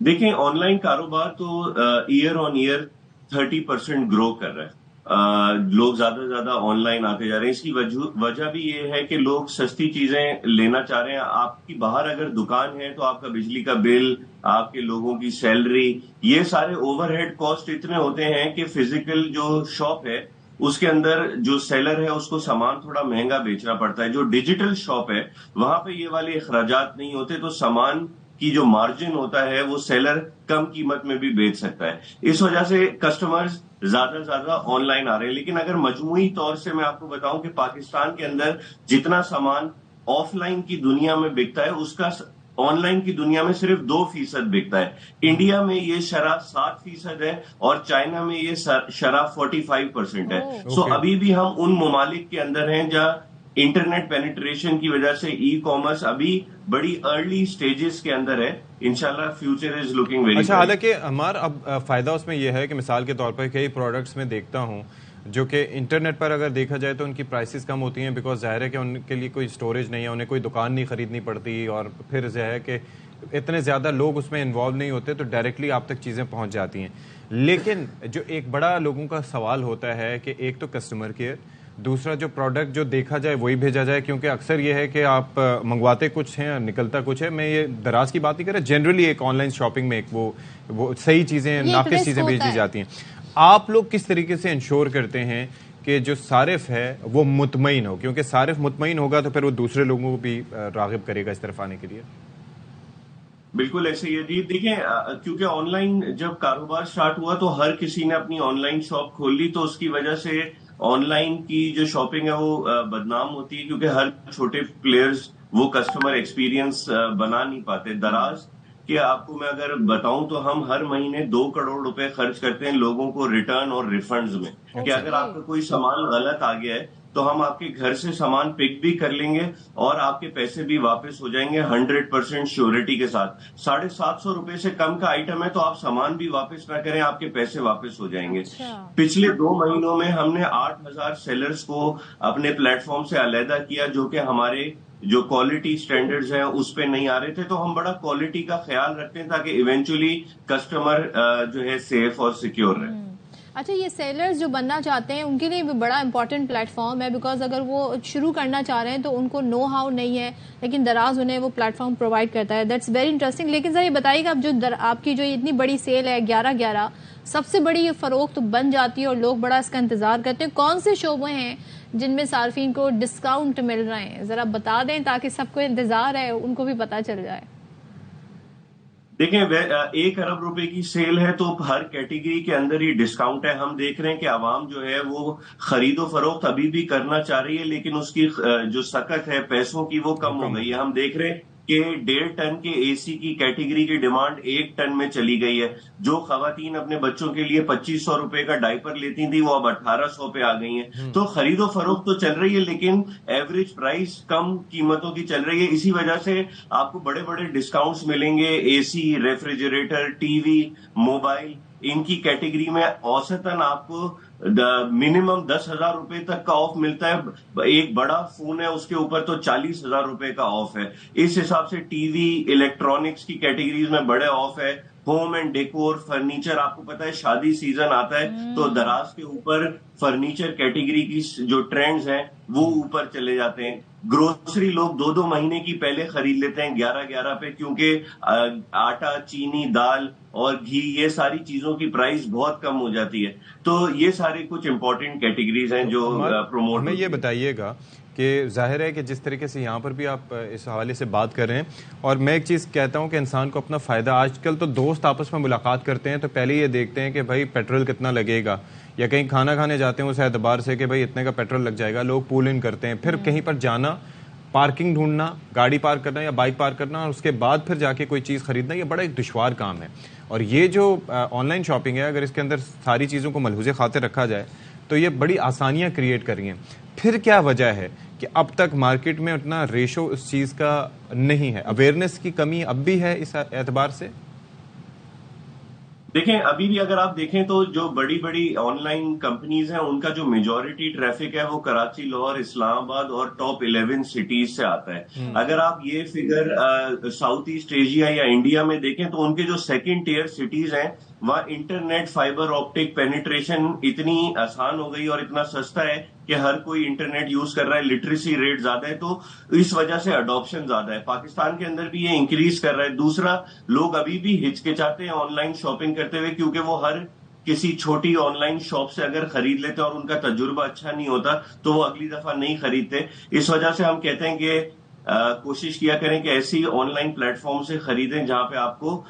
دیکھیں آن لائن کاروبار تو ایئر آن ایئر 30% گرو کر رہا ہے. لوگ زیادہ سے زیادہ آن لائن آتے جا رہے ہیں. اس کی وجہ بھی یہ ہے کہ لوگ سستی چیزیں لینا چاہ رہے ہیں. آپ کی باہر اگر دکان ہے تو آپ کا بجلی کا بل، آپ کے لوگوں کی سیلری، یہ سارے اوور ہیڈ کاسٹ اتنے ہوتے ہیں کہ فزیکل جو شاپ ہے اس کے اندر جو سیلر ہے اس کو سامان تھوڑا مہنگا بیچنا پڑتا ہے. جو ڈیجیٹل شاپ ہے وہاں پہ یہ والے اخراجات نہیں ہوتے، تو سامان کی جو مارجن ہوتا ہے وہ سیلر کم قیمت میں بھی بیچ سکتا ہے. اس وجہ سے کسٹمرز زیادہ سے زیادہ آن لائن آ رہے ہیں. لیکن اگر مجموعی طور سے میں آپ کو بتاؤں کہ پاکستان کے اندر جتنا سامان آف لائن کی دنیا میں بکتا ہے اس کا آن لائن کی دنیا میں صرف 2% بکتا ہے. انڈیا میں یہ شرح 7% ہے اور چائنا میں یہ شرح 45% ہے. سو ابھی بھی ہم ان ممالک کے اندر ہیں جہاں انٹرنیٹ پینیٹریشن کی وجہ سے ای کامرس ابھی بڑی ارلی سٹیجز کے اندر ہے. انشاءاللہ فیوچر از لوکنگ ویری. اچھا، حالانکہ ہمارا اب فائدہ اس میں یہ ہے کہ مثال کے طور پر کئی پروڈکٹس میں دیکھتا ہوں جو کہ انٹرنیٹ پر اگر دیکھا جائے تو ان کی پرائسز کم ہوتی ہیں، بیکاز ظاہر ہے کہ ان کے لیے کوئی اسٹوریج نہیں ہے، انہیں کوئی دکان نہیں خریدنی پڑتی، اور پھر جو ہے کہ اتنے زیادہ لوگ اس میں انوالو نہیں ہوتے، تو ڈائریکٹلی آپ تک چیزیں پہنچ جاتی ہیں. لیکن جو ایک بڑا لوگوں کا سوال ہوتا ہے کہ ایک تو کسٹمر کیئر، دوسرا جو پروڈکٹ جو دیکھا جائے وہی بھیجا جائے، کیونکہ اکثر یہ ہے کہ آپ منگواتے کچھ ہیں اور نکلتا کچھ ہے. میں یہ دراز کی بات نہیں کر رہا، جنرلی ایک آن لائن شاپنگ میں ایک وہ صحیح چیزیں ناقص چیزیں بھیج دی جاتی ہیں. آپ لوگ کس طریقے سے انشور کرتے ہیں کہ جو صارف ہے وہ مطمئن ہو؟ کیونکہ صارف مطمئن ہوگا تو پھر وہ دوسرے لوگوں کو بھی راغب کرے گا اس طرف آنے کے لیے. بالکل ایسے ہی ہے جی. دیکھیں کیونکہ آن لائن جب کاروبار سٹارٹ ہوا تو ہر کسی نے اپنی آن لائن شاپ کھول لی، تو اس کی وجہ سے آن لائن کی جو شاپنگ ہے وہ بدنام ہوتی ہے، کیونکہ ہر چھوٹے پلیئرز وہ کسٹمر ایکسپیرینس بنا نہیں پاتے. دراز کہ آپ کو میں اگر بتاؤں تو ہم ہر مہینے 2 کروڑ روپے خرچ کرتے ہیں لوگوں کو ریٹرن اور ریفنڈز میں، کہ اگر آپ کا کوئی سامان غلط آ گیا ہے تو ہم آپ کے گھر سے سامان پک بھی کر لیں گے اور آپ کے پیسے بھی واپس ہو جائیں گے 100% شیورٹی کے ساتھ. 750 روپے سے کم کا آئٹم ہے تو آپ سامان بھی واپس نہ کریں، آپ کے پیسے واپس ہو جائیں گے. پچھلے 2 مہینوں میں ہم نے 8000 سیلرز کو اپنے پلیٹ فارم سے علیحدہ کیا جو کہ ہمارے جو کوالٹی سٹینڈرڈز ہیں اس پہ نہیں آ رہے تھے. تو ہم بڑا کوالٹی کا خیال رکھتے ہیں تاکہ ایونچولی کسٹمر جو ہے سیف اور سیکیور رہے. اچھا، یہ سیلرز جو بننا چاہتے ہیں ان کے لیے بھی بڑا امپورٹنٹ پلیٹ فارم ہے، بیکاز اگر وہ شروع کرنا چاہ رہے ہیں تو ان کو نو ہاؤ نہیں ہے، لیکن دراز انہیں وہ پلیٹ فارم پرووائڈ کرتا ہے. That's very interesting. لیکن ذرا یہ بتائیے گا اب جو آپ کی جو اتنی بڑی سیل ہے 11 سب سے بڑی فروخت بن جاتی ہے اور لوگ بڑا اس کا انتظار کرتے ہیں، کون سے شعبے ہیں جن میں صارفین کو ڈسکاؤنٹ مل رہے ہیں؟ ذرا بتا دیں تاکہ سب کو انتظار ہے ان کو بھی پتا چل جائے. دیکھیں 1 ارب روپے کی سیل ہے تو ہر کیٹیگری کے اندر ہی ڈسکاؤنٹ ہے. ہم دیکھ رہے ہیں کہ عوام جو ہے وہ خرید و فروخت ابھی بھی کرنا چاہ رہی ہے، لیکن اس کی جو سکت ہے پیسوں کی وہ کم ہو گئی ہے. ہم دیکھ رہے ہیں کہ 1.5 ٹن کے اے سی کی کیٹیگری کی ڈیمانڈ 1 ٹن میں چلی گئی ہے. جو خواتین اپنے بچوں کے لیے 2500 روپے کا ڈائپر لیتی تھی وہ اب 1800 پہ آ گئی ہیں. تو خرید و فروخت تو چل رہی ہے لیکن ایوریج پرائس کم قیمتوں کی چل رہی ہے. اسی وجہ سے آپ کو بڑے بڑے ڈسکاؤنٹس ملیں گے. اے سی، ریفریجریٹر، ٹی وی، موبائل، ان کی کیٹیگری میں اوسطاً آپ کو منیمم 10,000 روپے تک کا آف ملتا ہے. ایک بڑا فون ہے اس کے اوپر تو 40,000 روپے کا آف ہے. اس حساب سے ٹی وی، الیکٹرانکس کی کیٹیگریز میں بڑے آف ہے. ہوم اینڈ ڈیکور، فرنیچر، آپ کو پتا ہے شادی سیزن آتا ہے تو دراز کے اوپر فرنیچر کیٹیگری کی جو ٹرینڈز ہیں وہ اوپر چلے جاتے ہیں. گروسری لوگ 2 مہینے کی پہلے خرید لیتے ہیں 11 پہ، کیونکہ آٹا، چینی، دال اور گھی، یہ ساری چیزوں کی پرائز بہت کم ہو جاتی ہے. تو یہ سارے کچھ امپورٹنٹ کیٹیگریز ہیں جو پروموٹ. ہمیں یہ بتائیے گا کہ ظاہر ہے کہ جس طریقے سے یہاں پر بھی آپ اس حوالے سے بات کر رہے ہیں، اور میں ایک چیز کہتا ہوں کہ انسان کو اپنا فائدہ، آج کل تو دوست آپس میں ملاقات کرتے ہیں تو پہلے یہ دیکھتے ہیں کہ بھائی پیٹرول کتنا لگے گا، یا کہیں کھانا کھانے جاتے ہیں اس اعتبار سے کہ بھائی اتنے کا پیٹرول لگ جائے گا، لوگ پول ان کرتے ہیں. پھر کہیں پر جانا، پارکنگ ڈھونڈنا، گاڑی پارک کرنا یا بائک پارک کرنا، اور اس کے بعد پھر جا کے کوئی چیز خریدنا، یہ بڑا ایک دشوار کام ہے. اور یہ جو آن لائن شاپنگ ہے، اگر اس کے اندر ساری چیزوں کو ملحوظ خاطر رکھا جائے تو یہ بڑی آسانیاں کریٹ کر رہی ہیں. پھر کیا وجہ ہے کہ اب تک مارکیٹ میں اتنا ریشو اس چیز کا نہیں ہے؟ اویئرنیس کی کمی اب بھی ہے اس اعتبار سے؟ دیکھیں ابھی بھی اگر آپ دیکھیں تو جو بڑی بڑی آن لائن کمپنیز ہیں ان کا جو میجورٹی ٹریفک ہے وہ کراچی، لاہور، اسلام آباد اور ٹاپ 11 سٹیز سے آتا ہے. اگر آپ یہ فگر ساؤتھ ایسٹ ایشیا یا انڈیا میں دیکھیں تو ان کے جو سیکنڈ ٹیئر سٹیز ہیں وہاں انٹرنیٹ فائبر آپٹک پینیٹریشن اتنی آسان ہو گئی اور اتنا سستا ہے کہ ہر کوئی انٹرنیٹ یوز کر رہا ہے. لٹریسی ریٹ زیادہ ہے تو اس وجہ سے اڈاپشن زیادہ ہے. پاکستان کے اندر بھی یہ انکریز کر رہا ہے. دوسرا، لوگ ابھی بھی ہچکچاتے ہیں آن لائن شاپنگ کرتے ہوئے کیونکہ وہ ہر کسی چھوٹی آن لائن شاپ سے اگر خرید لیتے اور ان کا تجربہ اچھا نہیں ہوتا تو وہ اگلی دفعہ نہیں خریدتے. اس وجہ سے ہم کہتے ہیں کہ کوشش کیا کریں کہ ایسی آن لائن پلیٹ فارم سے خریدیں جہاں پہ آپ کو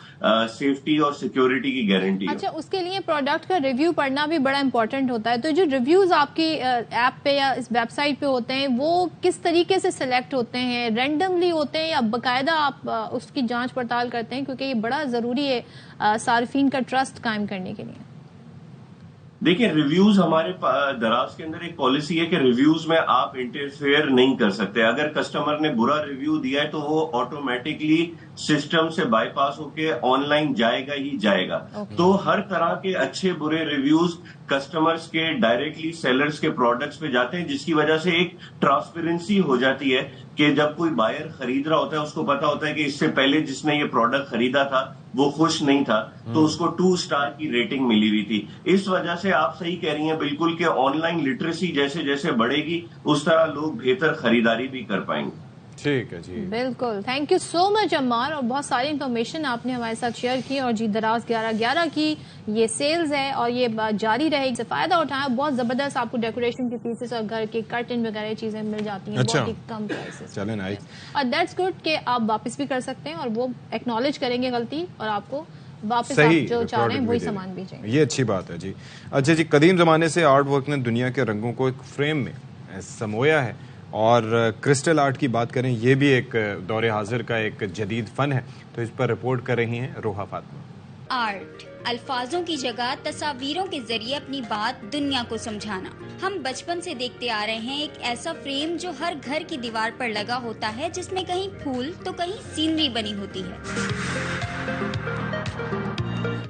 سیفٹی اور سیکیورٹی کی گارنٹی ہو. اچھا، اس کے لیے پروڈکٹ کا ریویو پڑھنا بھی بڑا امپورٹنٹ ہوتا ہے. تو جو ریویوز آپ کی ایپ پہ یا اس ویب سائٹ پہ ہوتے ہیں وہ کس طریقے سے سلیکٹ ہوتے ہیں؟ رینڈملی ہوتے ہیں یا باقاعدہ آپ اس کی جانچ پڑتال کرتے ہیں؟ کیونکہ یہ بڑا ضروری ہے صارفین کا ٹرسٹ قائم کرنے کے لیے. دیکھیں ریویوز ہمارے دراز کے اندر ایک پالیسی ہے کہ ریویوز میں آپ انٹرفیئر نہیں کر سکتے. اگر کسٹمر نے برا ریویو دیا ہے تو وہ آٹومیٹکلی سسٹم سے بائی پاس ہو کے آن لائن جائے گا ہی جائے گا. تو ہر طرح کے اچھے برے ریویوز کسٹمرز کے ڈائریکٹلی سیلرز کے پروڈکٹس پہ جاتے ہیں، جس کی وجہ سے ایک ٹرانسپیرنسی ہو جاتی ہے کہ جب کوئی بائر خرید رہا ہوتا ہے اس کو پتا ہوتا ہے کہ اس سے پہلے جس نے یہ پروڈکٹ خریدا تھا وہ خوش نہیں تھا تو اس کو 2 اسٹار کی ریٹنگ ملی ہوئی تھی. اس وجہ سے آپ صحیح کہہ رہی ہیں بالکل کہ آن لائن لٹریسی جیسے جیسے بڑھے گی اس طرح لوگ بہتر خریداری بھی کر پائیں گے. ٹھیک ہے جی، بالکل. تھینک یو سو مچ عمار، اور بہت ساری انفارمیشن آپ نے ہمارے ساتھ شیئر کی. اور جی دراز 11/11 کی یہ سیلز ہے اور یہ جاری رہے گی، فائدہ اٹھایا. بہت زبردست آپ کو ڈیکوریشن کے پیسز اور گھر کے کرٹن وغیرہ چیزیں مل جاتی ہیں بہت ہی کم پرائسز. چلیں نائس. اور دیٹس گڈ کہ آپ واپس بھی کر سکتے ہیں اور وہ ایکنالج کریں گے غلطی اور آپ کو واپس آپ جو چاہ رہے ہیں وہی سامان بھیجیں گے. یہ اچھی بات ہے جی. اچھا جی، قدیم زمانے سے آرٹ ورک نے دنیا کے رنگوں کو ایک فریم میں سمویا ہے، اور کرسٹل آرٹ کی بات کریں یہ بھی ایک دور حاضر کا ایک جدید فن ہے. تو اس پر رپورٹ کر رہی ہیں روحا فاطمہ. آرٹ الفاظوں کی جگہ تصاویروں کے ذریعے اپنی بات دنیا کو سمجھانا. ہم بچپن سے دیکھتے آ رہے ہیں ایک ایسا فریم جو ہر گھر کی دیوار پر لگا ہوتا ہے، جس میں کہیں پھول تو کہیں سینری بنی ہوتی ہے.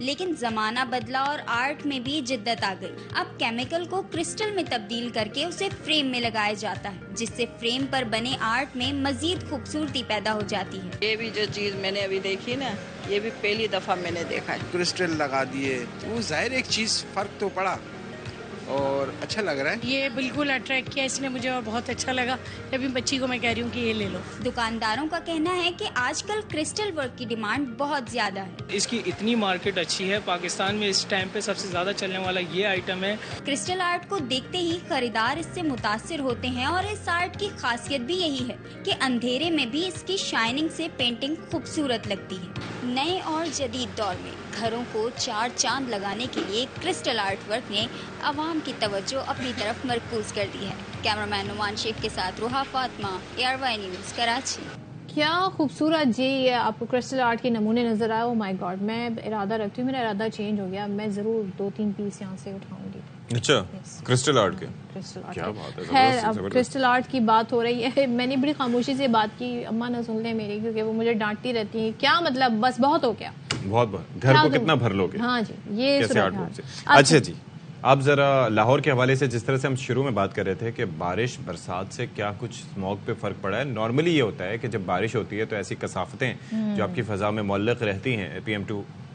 لیکن زمانہ بدلا اور آرٹ میں بھی جدت آ گئی. اب کیمیکل کو کرسٹل میں تبدیل کر کے اسے فریم میں لگایا جاتا ہے، جس سے فریم پر بنے آرٹ میں مزید خوبصورتی پیدا ہو جاتی ہے. یہ بھی جو چیز میں نے ابھی دیکھی نا، یہ بھی پہلی دفعہ میں نے دیکھا ہے. کرسٹل لگا دیے، وہ ظاہر ایک چیز فرق تو پڑا اور اچھا لگ رہا ہے. یہ بالکل اٹریکٹ کیا اس نے مجھے اور بہت اچھا لگا. ابھی بچی کو میں کہہ رہی ہوں کہ یہ لے لو. دکانداروں کا کہنا ہے کہ آج کل کرسٹل ورک کی ڈیمانڈ بہت زیادہ ہے. اس کی اتنی مارکیٹ اچھی ہے، پاکستان میں اس ٹائم پہ سب سے زیادہ چلنے والا یہ آئٹم ہے. کرسٹل آرٹ کو دیکھتے ہی خریدار اس سے متاثر ہوتے ہیں، اور اس آرٹ کی خاصیت بھی یہی ہے کہ اندھیرے میں بھی اس کی شائننگ سے پینٹنگ خوبصورت لگتی ہے. نئے اور جدید دور میں گھروں کو 4 چاند لگانے کے لیے کرسٹل آرٹ ورک نے عوام کی توجہ اپنی طرف مرکوز کر دی ہے. کیمرامین نعمان شیخ کے ساتھ روحا فاطمہ، ARY نیوز کراچی. کیا خوبصورت جی آپ کو کرسٹل آرٹ کے نمونے نظر آئے. او مائی گاڈ، میں ارادہ رکھتی ہوں، میرا ارادہ چینج ہو گیا، میں ضرور 2-3 پیس یہاں سے اٹھاؤں گی. اچھا، کرسٹل آرٹ کے کیا بات ہے. خیر، اب کرسٹل آرٹ کی بات ہو رہی ہے. میں نے بڑی خاموشی سے بات کی، اماں نہ سن لیں میری، کیونکہ وہ مجھے ڈانٹتی رہتی ہیں. کیا مطلب، بس بہت ہو گیا، بہت گھر کو کتنا بھر لو گے. ہاں جی، یہ اچھا جی. آپ ذرا لاہور کے حوالے سے، جس طرح سے ہم شروع میں بات کر رہے تھے کہ بارش برسات سے کیا کچھ اسموگ پہ فرق پڑا ہے. نارملی یہ ہوتا ہے کہ جب بارش ہوتی ہے تو ایسی کثافتیں جو آپ کی فضا میں معلق رہتی ہیں PM2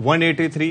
183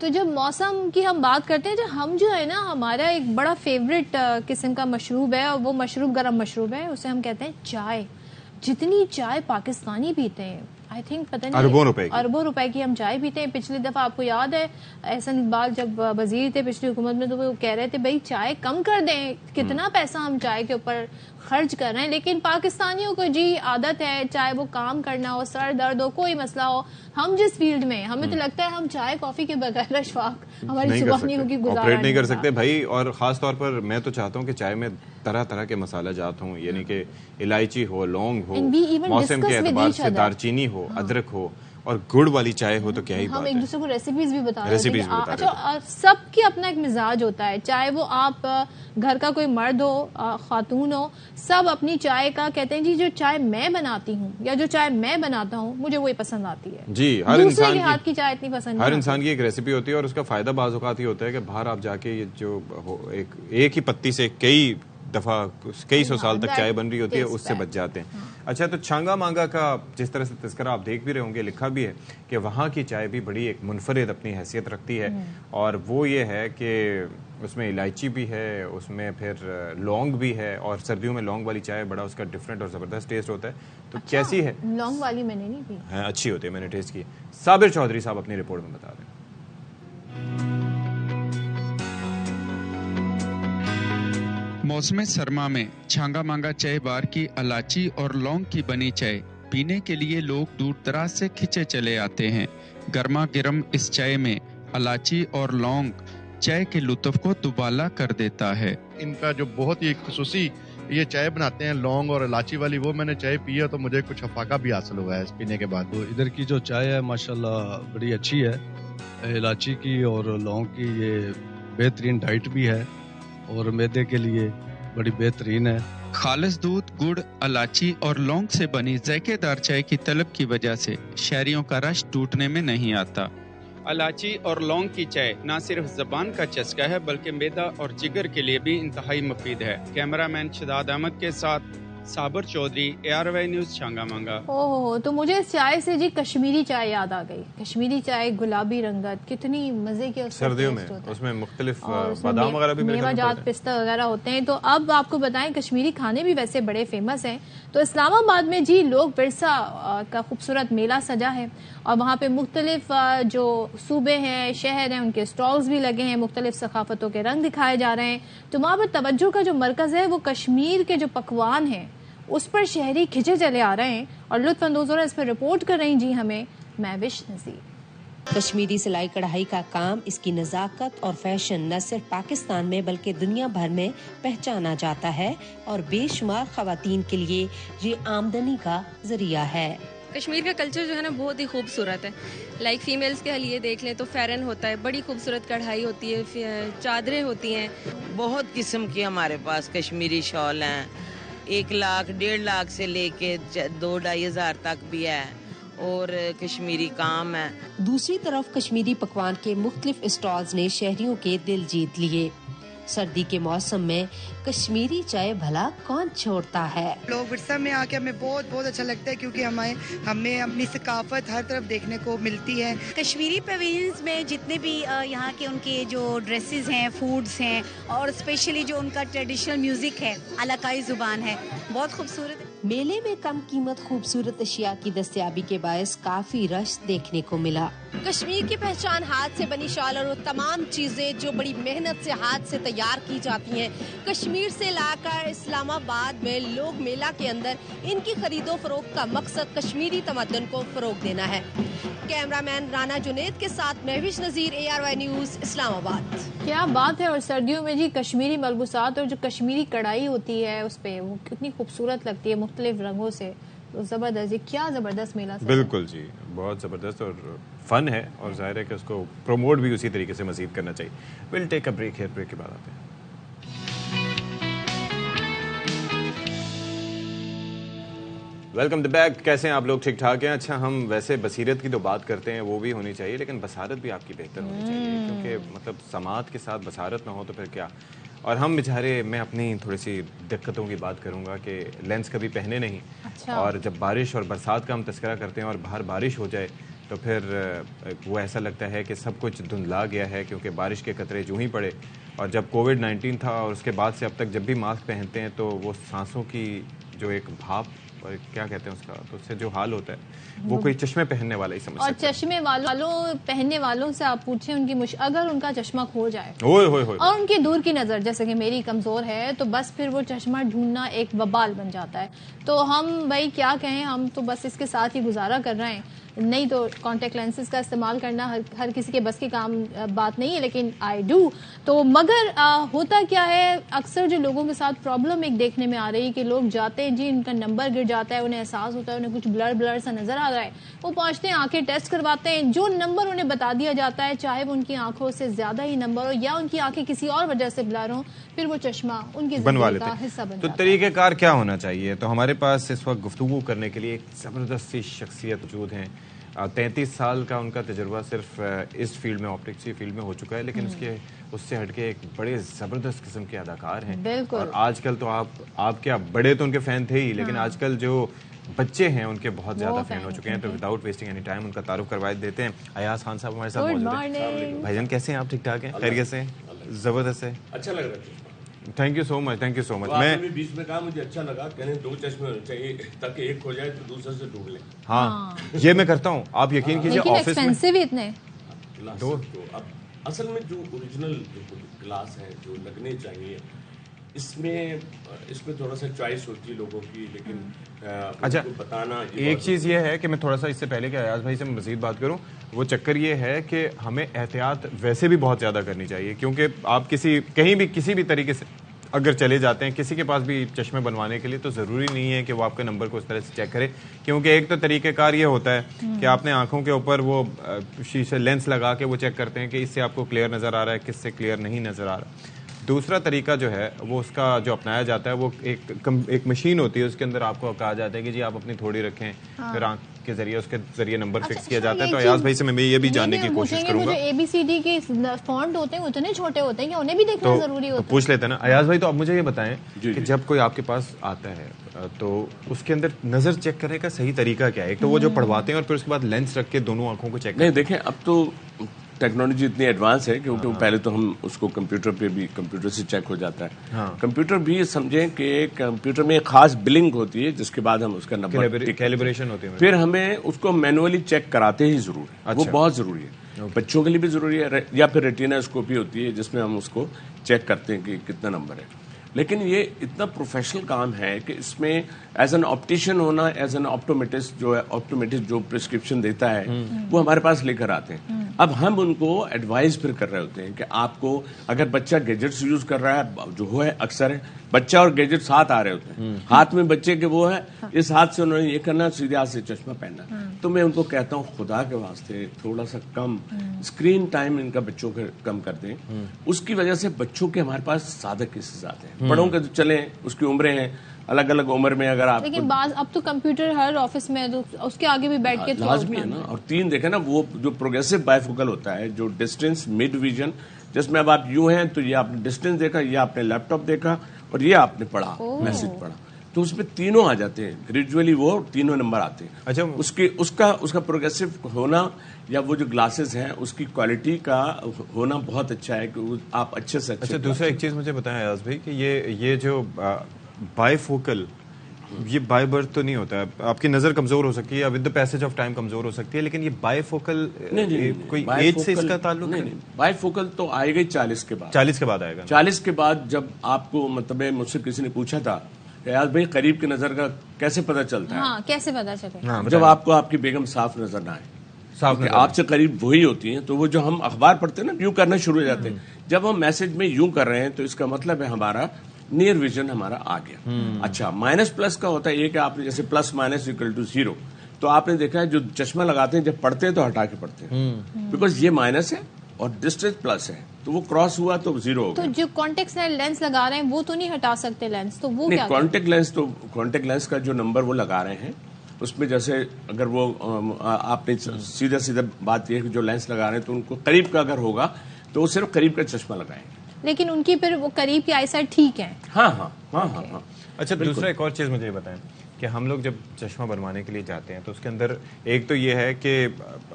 تو جب موسم کی ہم بات کرتے ہیں، جو ہم جو ہے نا، ہمارا ایک بڑا فیوریٹ قسم کا مشروب ہے، اور وہ مشروب گرم مشروب ہے، اسے ہم کہتے ہیں چائے. جتنی چائے پاکستانی پیتے ہیں، آئی تھنک پتہ نہیں اربوں روپے کی ہم چائے پیتے ہیں. پچھلی دفعہ آپ کو یاد ہے احسن اقبال جب وزیر تھے پچھلی حکومت میں، تو وہ کہہ رہے تھے بھائی چائے کم کر دیں، کتنا پیسہ ہم چائے کے اوپر خرچ کر رہے ہیں. لیکن پاکستانیوں کو جی عادت ہے، چاہے وہ کام کرنا ہو، سر درد ہو، کوئی مسئلہ ہو، ہم جس فیلڈ میں، ہمیں تو لگتا ہے ہم چائے کافی کے بغیر اشفاق ہماری زبانیوں کی گزارا نہیں کر سکتے بھائی. اور خاص طور پر میں تو چاہتا ہوں کہ چائے میں طرح طرح کے مسالہ جات ہوں، یعنی کہ الائچی ہو، لونگ ہو، موسم کے اعتبار سے دارچینی ہو، ادرک ہو، اور گڑ والی چائے ہو تو کیا ہی بات ہے. ہم ایک دوسرے کو ریسیپیز بھی بتا رہے ہیں. اچھا، سب کی اپنا ایک مزاج ہوتا ہے، چاہے وہ آپ گھر کا کوئی مرد ہو، خاتون ہو، سب اپنی چائے کا کہتے ہیں جی جو چائے میں بناتی ہوں یا جو چائے میں بناتا ہوں مجھے وہی پسند آتی ہے. جی، ہر انسان کے ہاتھ کی چائے اتنی پسند نہیں. ہر انسان کی ایک ریسیپی ہوتی ہے، اور اس کا فائدہ بعض اوقات یہ ہوتا ہے کہ باہر آپ جا کے یہ جو ایک ہی پتی سے کئی دفعہ کئی سو سال تک چائے بن رہی ہوتی ہے، اس سے بچ جاتے ہیں. اچھا، تو چھانگا مانگا کا جس طرح سے تذکرہ آپ دیکھ بھی رہے ہوں گے، لکھا بھی ہے کہ وہاں کی چائے بھی بڑی ایک منفرد اپنی حیثیت رکھتی ہے، اور وہ یہ ہے کہ اس میں الائچی بھی ہے، اس میں پھر لونگ بھی ہے، اور سردیوں میں لونگ والی چائے بڑا اس کا ڈفرینٹ اور زبردست ٹیسٹ ہوتا ہے. تو کیسی ہے لونگ والی؟ میں نے نہیں پی. ہاں، اچھی ہوتی ہے، میں نے ٹیسٹ کی. صابر چودھری صاحب اپنی رپورٹ میں بتا دیں. موسم سرما میں چھانگا مانگا چائے بار کی الائچی اور لونگ کی بنی چائے پینے کے لیے لوگ دور دراز سے کھچے چلے آتے ہیں. گرما گرم اس چائے میں الائچی اور لونگ چائے کے لطف کو دوبالا کر دیتا ہے. ان کا جو بہت ہی خصوصی یہ چائے بناتے ہیں لونگ اور الائچی والی، وہ میں نے چائے پی ہے تو مجھے کچھ افاقہ بھی حاصل ہوا ہے اس پینے کے بعد. تو ادھر کی جو چائے ہے ماشاءاللہ بڑی اچھی ہے، الائچی کی اور لونگ کی یہ بہترین ڈائٹ بھی ہے اور معدے کے لیے بڑی بہترین ہے. خالص دودھ، گڑ، الائچی اور لونگ سے بنی ذائقے دار چائے کی طلب کی وجہ سے شہریوں کا رش ٹوٹنے میں نہیں آتا. الائچی اور لونگ کی چائے نہ صرف زبان کا چسکا ہے بلکہ معدہ اور جگر کے لیے بھی انتہائی مفید ہے. کیمرہ مین شداد احمد کے ساتھ صابر چودھری، ARY نیوز، چھانگا مانگا. تو مجھے اس چائے سے جی کشمیری چائے یاد آ گئی. کشمیری چائے گلابی رنگت، کتنی مزے کے سردیوں میں اس میں مختلف بادام وغیرہ بھی، میوہ جات، پستہ وغیرہ ہوتے ہیں. تو اب آپ کو بتائیں کشمیری کھانے بھی ویسے بڑے فیمس ہیں. تو اسلام آباد میں جی لوگ ورثہ کا خوبصورت میلہ سجا ہے، اور وہاں پہ مختلف جو صوبے ہیں، شہر ہیں، ان کے اسٹالز بھی لگے ہیں، مختلف ثقافتوں کے رنگ دکھائے جا رہے ہیں. تو وہاں پر توجہ کا جو مرکز ہے وہ کشمیر کے جو پکوان ہیں اس پر شہری کھچے چلے آ رہے ہیں، اور لطف اندوز ہو رہا ہے. اس پر رپورٹ کر رہی جی ہمیں مہوش نذیر. کشمیری سلائی کڑھائی کا کام، اس کی نزاکت اور فیشن نہ صرف پاکستان میں بلکہ دنیا بھر میں پہچانا جاتا ہے، اور بے شمار خواتین کے لیے یہ آمدنی کا ذریعہ ہے. کشمیر کا کلچر جو ہے نا بہت ہی خوبصورت ہے. لائک فیمیلز کے لیے دیکھ لیں تو فیرن ہوتا ہے، بڑی خوبصورت کڑھائی ہوتی ہے، چادریں ہوتی ہیں. بہت قسم کی ہمارے پاس کشمیری شال ہیں، 1 لاکھ 1.5 لاکھ سے لے کے 2-2.5 ہزار تک بھی ہے، اور کشمیری کام ہے. دوسری طرف کشمیری پکوان کے مختلف اسٹالز نے شہریوں کے دل جیت لیے. سردی کے موسم میں کشمیری چائے بھلا کون چھوڑتا ہے. لوگ ورثہ میں آ کے ہمیں بہت بہت اچھا لگتا ہے، کیونکہ ہمیں اپنی ثقافت ہر طرف دیکھنے کو ملتی ہے. کشمیری پیویلینز میں جتنے بھی یہاں کے ان کے جو ڈریسز ہیں، فوڈز ہیں، اور اسپیشلی جو ان کا ٹریڈیشنل میوزک ہے، علاقائی زبان ہے، بہت خوبصورت ہے. میلے میں کم قیمت خوبصورت اشیاء کی دستیابی کے باعث کافی رش دیکھنے کو ملا. کشمیر کی پہچان ہاتھ سے بنی شال اور وہ تمام چیزیں جو بڑی محنت سے ہاتھ سے تیار کی جاتی ہیں، کشمیر سے لا کر اسلام آباد میں لوگ میلہ کے اندر ان کی خرید و فروخت کا مقصد کشمیری تمدن کو فروغ دینا ہے. کیمرہ مین رانا جنید کے ساتھ مہوش نذیر، ARY نیوز، اسلام آباد. کیا بات ہے. اور سردیوں میں جی کشمیری ملبوسات اور جو کشمیری کڑھائی ہوتی ہے اس پہ وہ کتنی خوبصورت لگتی ہے مختلف رنگوں سے. تو زبردست، کیا زبردست میلہ. بالکل جی، بہت زبردست اور فن ہے، اور ظاہر ہے کہ اس کو پروموٹ بھی اسی طریقے سے مزید کرنا چاہیے. We'll take a break. Here break کے بعد آتے ہیں. Welcome back. کیسے ہیں آپ لوگ؟ ٹھیک ٹھاک ہیں؟ اچھا، ہم ویسے بصیرت کی تو بات کرتے ہیں، وہ بھی ہونی چاہیے، لیکن بصارت بھی آپ کی بہتر ہونی چاہیے، کیونکہ مطلب سماعت کے ساتھ بصارت نہ ہو تو پھر کیا. اور ہم بیچارے، میں اپنی تھوڑی سی دقتوں کی بات کروں گا کہ لینس کبھی پہنے نہیں. اور جب بارش اور برسات کا ہم تذکرہ کرتے ہیں اور باہر بارش ہو جائے تو پھر وہ ایسا لگتا ہے کہ سب کچھ دھندلا گیا ہے، کیونکہ بارش کے قطرے جو ہی پڑے، اور جب کووڈ-19 تھا اور اس کے بعد سے اب تک جب بھی ماسک پہنتے ہیں تو وہ سانسوں کی جو ایک بھاپ کیا کہتے ہیں اس کا، تو اس سے جو حال ہوتا ہے وہ کوئی چشمے پہننے والا ہی سمجھ اور سکتا ہے۔ چشمے والوں پہننے والوں سے آپ پوچھیں ان کی اگر ان کا چشمہ کھو جائے ہوئے اور ان کی دور کی نظر جیسے کہ میری کمزور ہے، تو بس پھر وہ چشمہ ڈھونڈنا ایک وبال بن جاتا ہے۔ تو ہم بھائی کیا کہیں، ہم تو بس اس کے ساتھ ہی گزارا کر رہے ہیں، نہیں تو کانٹیکٹ لینسز کا استعمال کرنا ہر کسی کے بس کی کام بات نہیں ہے، لیکن آئی ڈو۔ تو مگر ہوتا کیا ہے، اکثر جو لوگوں کے ساتھ پرابلم ایک دیکھنے میں آ رہی ہے کہ لوگ جاتے ہیں جی ان کا نمبر گر جاتا ہے، انہیں احساس ہوتا ہے انہیں کچھ بلر سا نظر آ رہا ہے، وہ پہنچتے ہیں آنکھیں ٹیسٹ کرواتے ہیں، جو نمبر انہیں بتا دیا جاتا ہے چاہے وہ ان کی آنکھوں سے زیادہ ہی نمبر ہو یا ان کی آنکھیں کسی اور وجہ سے بلر ہوں، پھر وہ چشمہ ان کی زندگی کا حصہ بن جاتا ہے۔ تو طریقہ کار کیا ہونا چاہیے؟ تو ہمارے پاس اس وقت گفتگو کرنے کے لیے ایک زبردست سی شخصیت موجود ہیں۔ 33 سال کا ان کا تجربہ صرف اس فیلڈ میں، آپٹکس کی فیلڈ میں ہو چکا ہے، لیکن اس سے ہٹ کے ایک بڑے زبردست قسم کے اداکار ہیں۔ اور آج کل تو آپ کیا بڑے تو ان کے فین تھے ہی، لیکن آج کل جو بچے ہیں ان کے بہت زیادہ فین ہو چکے ہیں۔ تو وداؤٹ ویسٹنگ اینی ٹائم ان کا تعارف کروا دیتے ہیں۔ ایاز خان صاحب ہمارے ساتھ موجود ہیں۔ بھائی جان کیسے ہیں آپ؟ ٹھیک ٹھاک ہیں؟ خیریت سے؟ زبردست ہے، اچھا لگ رہا ہے۔ Thank you so much, thank you so much. میں بیچ میں کہا مجھے اچھا لگا، کہنے 2 چشمے ہونے چاہیے تاکہ ایک ہو جائے تو دوسرے سے ڈھونڈ لیں۔ ہاں یہ میں کرتا ہوں، آپ یقین کیجیے آفس میں اتنے دو اصل میں جو اوریجنل گلاس ہیں جو لگنے چاہیے، اس میں تھوڑا سا چوائس ہوتی ہے لوگوں کی، لیکن اچھا بتانا ایک چیز یہ ہے کہ میں تھوڑا سا اس سے پہلے کہ ایاز بھائی سے مزید بات کروں، وہ چکر یہ ہے کہ ہمیں احتیاط ویسے بھی بہت زیادہ کرنی چاہیے، کیونکہ آپ کہیں بھی کسی بھی طریقے سے اگر چلے جاتے ہیں کسی کے پاس بھی چشمے بنوانے کے لیے، تو ضروری نہیں ہے کہ وہ آپ کے نمبر کو اس طرح سے چیک کرے، کیونکہ ایک تو طریقہ کار یہ ہوتا ہے کہ آپ نے آنکھوں کے اوپر وہ شیشے لینس لگا کے وہ چیک کرتے ہیں کہ اس سے آپ کو کلیئر نظر آ رہا ہے، کس سے کلیئر نہیں نظر آ رہا۔ دوسرا طریقہ جو ہے وہ اس کا جو اپنایا جاتا ہے وہ ایک مشین ہوتی ہے، اس کے اندر آپ کو کہا جاتا ہے کہ جی آپ اپنی تھوڑی رکھیں، پھر آنکھ کے ذریعے اس کے ذریعے نمبر فکس کیا جاتا ہے۔ تو ایاز بھائی سے میں یہ بھی جاننے کی کوشش کروں گا، ABCD کے فونٹ ہوتے ہیں اتنے چھوٹے ہوتے ہیں کہ انہیں بھی دیکھنا ضروری ہوتا ہے؟ پوچھ لیتے ہیں نا ایاز بھائی۔ تو اب مجھے یہ بتائیں کہ جب کوئی آپ کے پاس آتا ہے تو اس کے اندر نظر چیک کرنے کا صحیح طریقہ کیا ہے؟ ایک تو وہ جو پڑھواتے ہیں اور پھر اس کے بعد لینس رکھ کے دونوں آنکھوں کو چیک کرتے ہیں۔ نہیں دیکھیں، اب تو ٹیکنالوجی اتنی ایڈوانس ہے کہ پہلے تو ہم اس کو کمپیوٹر سے چیک ہو جاتا ہے۔ کمپیوٹر بھی سمجھیں کہ کمپیوٹر میں ایک خاص بلنگ ہوتی ہے جس کے بعد ہم اس کا نمبر کیلیبریشن ہوتی ہے، پھر ہمیں اس کو مینولی چیک کراتے ہی ضرور ہے، وہ بہت ضروری ہے۔ بچوں کے لیے بھی ضروری ہے، یا پھر ریٹینا اسکوپی ہوتی ہے جس میں ہم اس کو چیک کرتے ہیں کہ کتنا نمبر ہے۔ لیکن یہ اتنا پروفیشنل کام ہے کہ اس میں ایز این آپٹیشین ہونا، ایز این آپٹومیٹسٹ جو پرسکرپشن دیتا ہے وہ ہمارے پاس لے کر آتے ہیں۔ اب ہم ان کو ایڈوائز پھر کر رہے ہوتے ہیں کہ آپ کو اگر بچہ گیجٹس یوز کر رہا ہے، جو ہے اکثر ہے بچہ اور گیجٹ ساتھ آ رہے ہوتے ہیں، ہاتھ میں بچے کے وہ ہے، اس ہاتھ سے انہوں نے یہ کرنا، سیدھے ہاتھ سے چشمہ پہننا، تو میں ان کو کہتا ہوں خدا کے واسطے تھوڑا سا کم اسکرین ٹائم ان کا بچوں کے کم کر دیں۔ اس کی وجہ سے بچوں کے ہمارے پاس زیادہ کیسز آتے ہیں، بڑوں کے تو چلیں اس کی عمریں ہیں الگ الگ عمر میں، اگر آپ لیکن بعض اب تو کمپیوٹر ہر آفس میں تو اس کے آگے بھی بیٹھ کے لازمی ہے نا۔ اور 3 دیکھیں نا، وہ جو پروگریسو بائی فوکل ہوتا ہے، جو ڈسٹینس مڈ ویژن، جس میں اب آپ یوں ہیں تو یہ آپ نے ڈسٹینس دیکھا، یہ آپ نے لیپ ٹاپ دیکھا اور یہ آپ نے پڑھا، میسج پڑھا، تو اس میں تینوں آ جاتے ہیں، گریجولی وہ تینوں نمبر آتے ہیں۔ اچھا اس کا پروگریسو ہونا یا وہ جو گلاسز ہیں اس کی کوالٹی کا ہونا بہت اچھا ہے کہ آپ اچھے سے اچھے۔ اچھا دوسرا ایک چیز مجھے بتائیں ایاز بھائی کہ یہ جو بائی فوکل، یہ بائی برتھ تو نہیں ہوتا ہے، آپ کی نظر کمزور ہو سکتی ہے یا with the passage of time کمزور ہو سکتی ہے، لیکن یہ بائی فوکل کوئی ایج سے اس کا تعلق نہیں؟ بائی فوکل تو آئے گا 40 کے بعد۔ 40 کے بعد آئے گا؟ 40 کے بعد جب آپ کو مطلب مجھ سے کسی نے پوچھا تھا کہ ایاز بھائی قریب کی نظر کا کیسے پتہ چلتا ہے؟ ہاں کیسے پتہ چلتا ہے؟ جب آپ کو آپ کی بیگم صاف نظر نہ آئے، آپ سے قریب وہی ہوتی ہیں، تو وہ جو ہم اخبار پڑھتے ہیں نا، یوں کرنا شروع ہو جاتے ہیں، جب ہم میسج میں یوں کر رہے ہیں تو اس کا مطلب ہے ہمارا نیئر ویژن ہمارا آ گیا۔ اچھا مائنس پلس کا ہوتا ہے یہ کہ آپ نے جیسے پلس مائنس اکول ٹو 0، تو آپ نے دیکھا ہے جو چشمہ لگاتے ہیں جب پڑھتے ہیں تو ہٹا کے پڑھتے ہیں، بیکاز یہ مائنس ہے اور ڈسٹینس پلس ہے، تو وہ کراس ہوا تو 0 ہو گیا۔ تو جو کانٹیکٹ لینس لگا رہے ہیں وہ تو نہیں ہٹا سکتے لینس، تو وہ کیا؟ کانٹیکٹ لینس کا جو نمبر وہ لگا رہے ہیں اس میں جیسے اگر وہ آپ نے سیدھا بات یہ ہے کہ جو لینس لگا رہے ہیں تو ان کو قریب کا اگر ہوگا تو وہ صرف قریب کا چشمہ لگائیں، لیکن ان کی پھر وہ قریب کی آئی سائٹ ٹھیک ہے. ہاں ہاں ہاں ہاں ہاں. اچھا دوسرا ایک اور چیز مجھے یہ بتائیں کہ ہم لوگ جب چشمہ بنوانے کے لیے جاتے ہیں تو اس کے اندر ایک تو یہ ہے کہ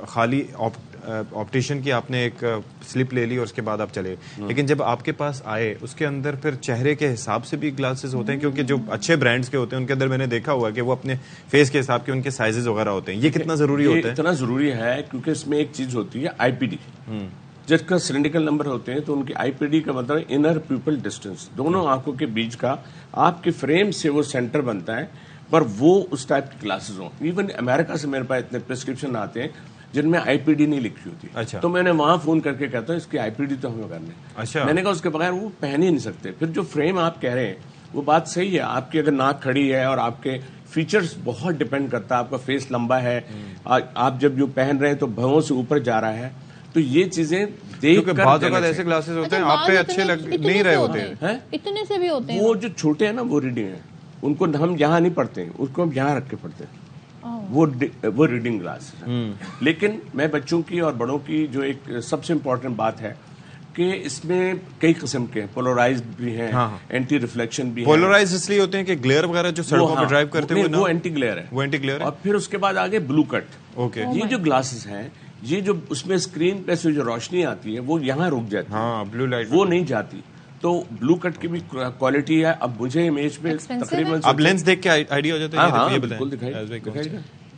خالی آپٹیشین کی آپ نے ایک سلپ لے لی اور اس کے بعد آپ چلے, لیکن جب آپ کے پاس آئے اس کے اندر پھر چہرے کے حساب سے بھی گلاسز ہوتے ہیں, کیونکہ جو اچھے برانڈز کے ہوتے ہیں ان کے اندر میں نے دیکھا ہوا کہ وہ اپنے فیس کے حساب کے ان کے سائزز وغیرہ ہوتے ہیں. یہ کتنا ضروری ہوتا ہے؟ اتنا ضروری ہے کیونکہ اس میں ایک چیز ہوتی ہے آئی پی ڈی. جس کا سلینڈریکل نمبر ہوتے ہیں تو ان کی آئی پی ڈی کا مطلب انر پیپل ڈسٹینس, دونوں آنکھوں کے بیچ کا آپ کے فریم سے وہ سینٹر بنتا ہے, پر وہ اس ٹائپ کی گلاسز ہوں. ایون امریکہ سے میرے پاس اتنے پرسکرپشن آتے ہیں جن میں آئی پی ڈی نہیں لکھی ہوتی. اچھا. تو میں نے وہاں فون کر کے کہتا ہوں اس کی آئی پی ڈی تو ہمیں کرنے. اچھا. میں نے کہا اس کے بغیر وہ پہن ہی نہیں سکتے. پھر جو فریم آپ کہہ رہے ہیں وہ بات صحیح ہے, آپ کی اگر ناک کھڑی ہے اور آپ کے فیچرز بہت ڈپینڈ کرتا ہے, آپ کا فیس لمبا ہے, آپ جب جو پہن رہے ہیں تو بھووں سے اوپر جا رہا ہے, تو یہ چیزیں دیکھ کر بعض اوقات ایسے گلاسز ہوتے ہیں آپ پہ اچھے نہیں رہے ہوتے ہیں, اتنے سے بھی ہوتے ہیں. وہ جو چھوٹے ہیں نا وہ ریڈنگ ہیں, ان کو ہم یہاں نہیں پڑھتے ہیں, اس کو ہم یہاں رکھ کے پڑھتے ہیں, وہ ریڈنگ گلاس ہے. لیکن میں بچوں کی اور بڑوں کی جو ایک سب سے امپورٹنٹ بات ہے کہ اس میں کئی قسم کے پولرائزڈ بھی ہیں, اینٹی ریفلیکشن بھی ہیں. پولرائزڈ اس لیے ہوتے ہیں کہ گلیئر وغیرہ جو سڑکوں پہ ڈرائیو کرتے ہیں وہ اینٹی گلیئر ہے, وہ اینٹی گلیئر ہے. اور پھر اس کے بعد آگے بلو کٹ. اوکے. یہ جو گلاسز ہیں یہ جو اس میں اسکرین پہ سے جو روشنی آتی ہے وہ یہاں رک جاتی ہے, ہاں بلو لائٹ وہ نہیں جاتی. تو بلو کٹ کی بھی کوالٹی ہے. اب مجھے امیج پہ تقریباً اب لینس دیکھ کے آئیڈیا ہو جاتا ہے. بالکل دکھائی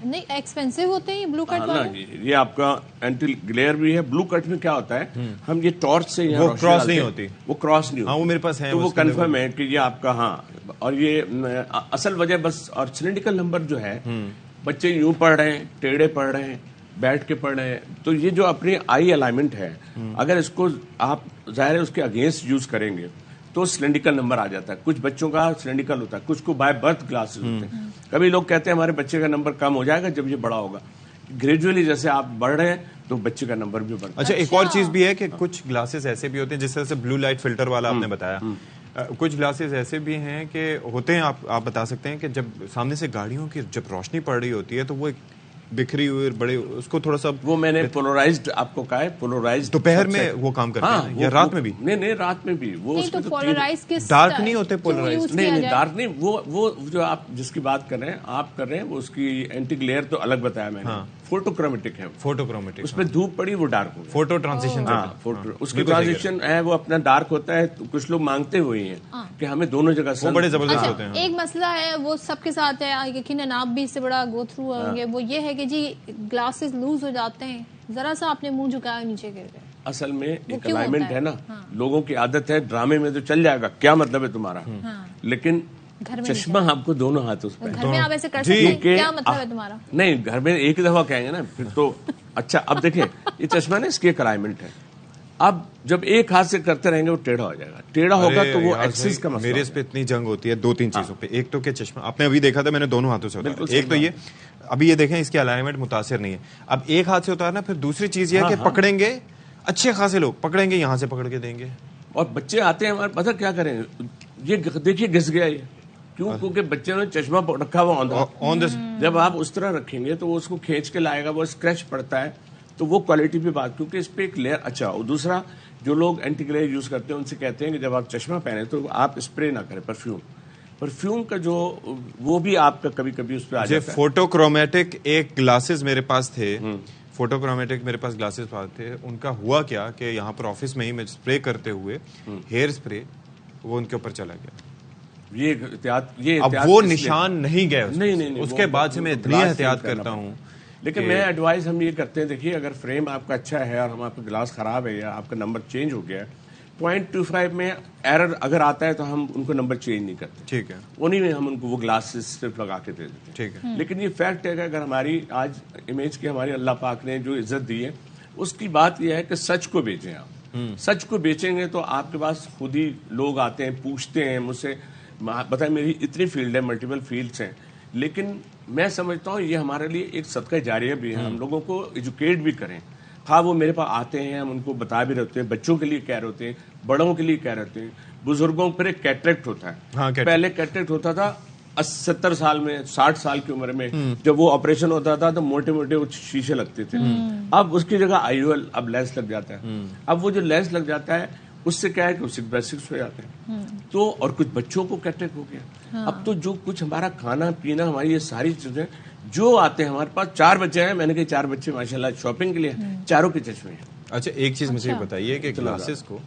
نہیں ایکسپینسو ہوتے ہیں بلو کٹ والے. یہ آپ کا اینٹی گلیئر بھی ہے. بلو کٹ میں کیا ہوتا ہے, ہم یہ ٹارچ سے وہ کراس نہیں ہوتی, وہ کراس نہیں ہوتی. وہ میرے پاس ہے, تو وہ کنفرم ہے کہ یہ آپ کا. ہاں, اور یہ اصل وجہ بس. اور سلینڈریکل نمبر جو ہے بچے یوں پڑھ رہے ہیں, ٹیڑھے پڑھ رہے ہیں, بیٹھ کے پڑھ رہے ہیں, تو یہ جو اپنی آئی الائنمنٹ ہے اگر اس کو آپ ظاہر ہے اس کے اگینسٹ یوز کریں گے تو سلینڈریکل نمبر آ جاتا ہے. کچھ بچوں کا سلینڈریکل ہوتا ہے, کچھ کو بائی برتھ گلاسز ہوتے ہیں. کبھی لوگ کہتے ہیں ہمارے بچے کا نمبر کم ہو جائے گا جب یہ بڑا ہوگا. گریجولی جیسے آپ بڑھ رہے ہیں تو بچے کا نمبر بھی بڑھتا ہے. اچھا, ایک اور چیز بھی ہے کہ کچھ گلاسز ایسے بھی ہوتے ہیں جس طرح سے بلو لائٹ فلٹر والا آپ نے بتایا, کچھ گلاسز ایسے بھی ہیں کہ ہوتے ہیں, آپ بتا سکتے ہیں کہ جب سامنے سے گاڑیوں کی جب روشنی پڑ رہی ہوتی ہے تو وہ بکھری ہوئی بڑے, اس کو تھوڑا سا وہ میں نے پولرائزڈ آپ کو کہا ہے. پولرائزڈ دوپہر میں وہ کام کرتے ہیں یا رات میں بھی؟ نہیں رات میں بھی. وہ ڈارک نہیں ہوتے پولرائزڈ. نہیں ڈارک نہیں. وہ جو آپ جس کی بات کر رہے ہیں آپ کر رہے ہیں وہ اس کی اینٹی گلیئر تو الگ بتایا میں نے. فوٹو کرومیٹک ہے. فوٹو کرومیٹک اس پہ دھوپ پڑی وہ ڈارک ہوگا. Photo transition. اس کی ٹرانزیشن ہے وہ اپنا ڈارک ہوتا ہے. کچھ لوگ مانگتے ہوئے ہیں کہ ہمیں دونوں جگہ وہ بڑے زبردست ہوتے ہیں. ایک مسئلہ ہے وہ سب کے ساتھ ہے, یقیناً آپ بھی اس سے بڑا گو تھرو ہوں گے, وہ یہ ہے کہ جی گلاسز لوز ہو جاتے ہیں, ذرا سا آپ نے منہ جھکایا نیچے گر گئے. اصل میں ایک الائنمنٹ ہے نا, لوگوں کی عادت ہے ڈرامے میں تو چل جائے گا, کیا مطلب ہے تمہارا, لیکن چشمہ آپ کو دونوں ہاتھوں سے گھر میں آپ ایسے کر سکتے ہیں, کیا مطلب ہے تمہارا. نہیں گھر میں ایک دفعہ کہیں گے نا پھر تو اچھا. اب دیکھیں یہ چشمہ نا اس کی ایک الائنمنٹ ہے. اب جب ایک ہاتھ سے کرتے رہیں گے وہ ٹیڑھا ہو جائے گا. ٹیڑھا ہوگا تو وہ ایکسس کا مسئلہ. میرے اس پہ اتنی جنگ ہوتی ہے 2-3 چیزوں پہ. ایک تو کہ چشمہ آپ نے ابھی دیکھا تھا میں نے دونوں ہاتھوں سے اتارا. ایک تو یہ ابھی یہ دیکھیں اس کی الائنمنٹ متاثر نہیں ہے. اب ایک ہاتھ سے اتارنا. پھر دوسری چیز یہ ہے کہ پکڑیں گے, اچھے خاصے لوگ پکڑیں گے, یہاں سے پکڑ کے دیں گے. اور بچے آتے ہیں ہمارے پتہ کیا کریں, یہ دیکھیے گھس گیا یہ. کیوں؟ کیونکہ بچے نے چشمہ رکھا ہوا جب آپ اس طرح رکھیں گے تو وہ اس کو کھینچ کے لائے گا, وہ اسکریچ پڑتا ہے. تو وہ کوالٹی پہ بات, کیونکہ اس پہ ایک لیئر. اچھا, اور دوسرا جو لوگ اینٹی گلیئر یوز کرتے ہیں ان سے کہتے ہیں کہ جب آپ چشمہ پہنے تو آپ اسپرے نہ کریں پرفیوم کا جو وہ بھی آپ کا کبھی کبھی اس پہ آ جاتا ہے. فوٹو کرومیٹک ایک گلاسز میرے پاس تھے, فوٹو کرومیٹک میرے پاس گلاسز تھے. ان کا ہوا کیا کہ یہاں پر آفس میں ہی میں اسپرے کرتے ہوئے ہیئر اسپرے وہ ان کے اوپر چلا گیا. یہ اب وہ نشان نہیں گئے نہیں. اس کے بعد سے میں اتنی احتیاط کرتا ہوں. لیکن میں ایڈوائز ہم یہ کرتے ہیں, دیکھیے اگر فریم آپ کا اچھا ہے اور ہم آپ کا گلاس خراب ہے یا آپ کا نمبر چینج ہو گیا ہے, 0.25 میں ایرر اگر آتا ہے تو ہم ان کو نمبر چینج نہیں کرتے. ٹھیک ہے. انہیں میں ہم ان کو وہ گلاسز صرف لگا کے دے دیتے ہیں. ٹھیک ہے. لیکن یہ فیکٹ ہے کہ اگر ہماری آج امیج کی ہماری اللہ پاک نے جو عزت دی ہے اس کی بات یہ ہے کہ سچ کو بیچیں. آپ سچ کو بیچیں گے تو آپ کے پاس خود ہی لوگ آتے ہیں, پوچھتے ہیں مجھ سے, بتائیں میری اتنی فیلڈ ہے, ملٹیپل فیلڈس ہیں, لیکن میں سمجھتا ہوں یہ ہمارے لیے ایک صدقہ جاریہ بھی ہے. ہم لوگوں کو ایجوکیٹ بھی کریں. ہاں وہ میرے پاس آتے ہیں, ہم ان کو بتا بھی رہتے ہیں, بچوں کے لیے کہہ رہے ہوتے ہیں, بڑوں کے لیے کہہ رہے ہوتے ہیں, بزرگوں پر ایک کیٹریکٹ ہوتا ہے. پہلے کیٹریکٹ ہوتا تھا 70 سال میں, 60 سال کی عمر میں جب وہ آپریشن ہوتا تھا تو موٹے موٹے وہ شیشے لگتے تھے. اب اس کی جگہ IOL اب لیس لگ جاتا ہے. اب وہ جو لیس لگ جاتا ہے اس سے کیا ہے کہ وہ 6/6 ہو جاتے ہیں. تو اور کچھ بچوں کو اٹیک ہو گیا. اب تو جو کچھ ہمارا کھانا پینا ہماری یہ ساری چیزیں جو آتے ہیں, ہمارے پاس 4 بچے ہیں, میں نے کہا 4 بچے ماشاءاللہ شاپنگ کے لیے, چاروں کے چشمے ہیں. اچھا ایک چیز مجھے بتائیے کہ گلاسز کو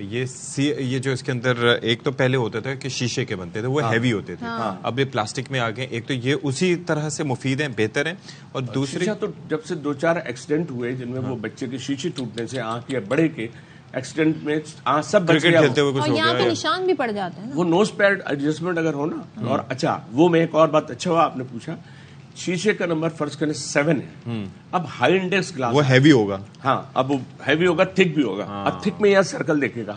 یہ جو اس کے اندر ایک تو پہلے ہوتا تھا کہ شیشے کے بنتے تھے, وہ ہیوی ہوتے تھے, اب یہ پلاسٹک میں آ گئے. ایک تو یہ اسی طرح سے مفید ہیں, بہتر ہیں, اور دوسری تو جب سے 2-4 ایکسیڈنٹ ہوئے جن میں وہ بچے کے شیشے ٹوٹنے سے, آنکھ یا بڑے کے ایکسیڈنٹ میں سب بچے کھیلتے ہوئے اور یہاں پہ نشان بھی پڑ جاتے ہیں. وہ نوز پیڈ ایڈجسٹمنٹ اگر ہو نا, اور اچھا وہ میں ایک اور بات اچھا ہوا آپ نے پوچھا, شیشے کا نمبر فرض کریں 7 ہے, اب ہائی انڈیکس گلاس وہ ہیوی ہوگا. ہاں اب وہ ہیوی ہوگا, تھک بھی ہوگا. اب تھک میں یہ سرکل دیکھے گا,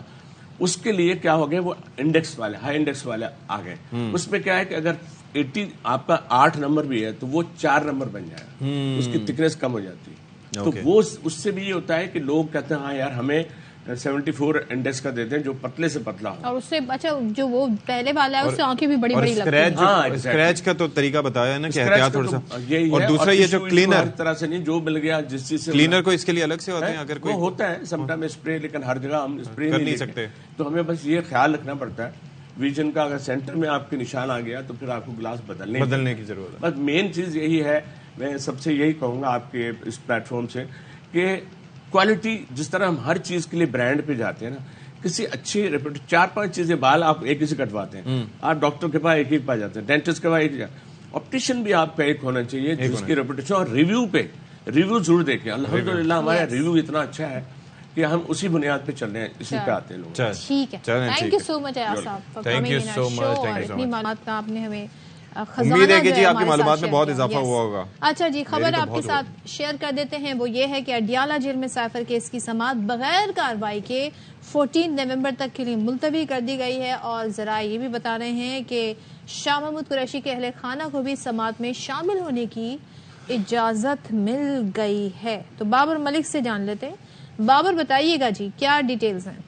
اس کے لیے کیا ہو گئے وہ انڈیکس والے, ہائی انڈیکس والے آ گئے. اس میں کیا ہے کہ اگر 80 آپ کا 8 نمبر بھی ہے تو وہ 4 نمبر بن جائے گا, اس کی تھکنیس کم ہو جاتی ہے. تو وہ اس سے بھی یہ ہوتا ہے کہ لوگ کہتے ہیں ہاں یار ہمیں 74 انڈیکس کا دیتے ہیں جو پتلے سے پتلا ہو. اور اس سے اچھا جو وہ پہلے والا ہے اس سے آنکھیں بھی بڑی بڑی لگتی ہیں. اسکریچ کا تو طریقہ بتایا ہے نا کہ احتیاط تھوڑا سا. اور دوسرا یہ جو کلینر طرح سے نہیں, جو مل گیا جس چیز سے کلینر کو اس کے لیے الگ سے ہوتے ہیں, اگر کوئی ہوتا ہے سم ٹائم اسپرے, لیکن ہر جگہ ہم اسپرے نہیں سکتے. تو ہمیں بس یہ خیال رکھنا پڑتا ہے ویژن کا, اگر سینٹر میں آپ کے نشان آ گیا تو پھر آپ کو گلاس بدلنے کی ضرورت ہے. بس مین چیز یہی ہے, میں سب سے یہی کہوں گا آپ کے اس پلیٹ فارم سے کہ کوالٹی, جس طرح ہم ہر چیز کے لیے برانڈ پہ جاتے ہیں نا, کسی اچھی 4-5 چیزیں بال آپ ایک ہی سے کٹواتے ہیں, آپ ڈاکٹر کے پاس ایک ہی پا جاتے ہیں, ڈینٹسٹ کے پاس ایک, آپٹیشین بھی آپ کا ایک ہونا چاہیے جس کی ریپوٹیشن, اور ریویو ضرور دیکھیں. الحمدللہ ہمارا ریویو اتنا اچھا ہے کہ ہم اسی بنیاد پہ چل رہے ہیں, اسی پہ آتے ہیں لوگ. ٹھیک ہے, تھینک یو سو مچ ایاز صاحب, تھینک یو سو مچ, اتنی معلومات کا آپ نے ہمیں امید ہے کہ جی آپ کی معلومات میں بہت اضافہ ہوا ہوگا. اچھا جی, خبر آپ کے ساتھ شیئر کر دیتے ہیں, وہ یہ ہے کہ اڈیالہ جیل میں سائفر کیس کی سماعت بغیر کارروائی کے 14 نومبر تک کے لیے ملتوی کر دی گئی ہے. اور ذرائع یہ بھی بتا رہے ہیں کہ شاہ محمود قریشی کے اہل خانہ کو بھی سماعت میں شامل ہونے کی اجازت مل گئی ہے. تو بابر ملک سے جان لیتے ہیں. بابر بتائیے گا جی کیا ڈیٹیلز ہیں؟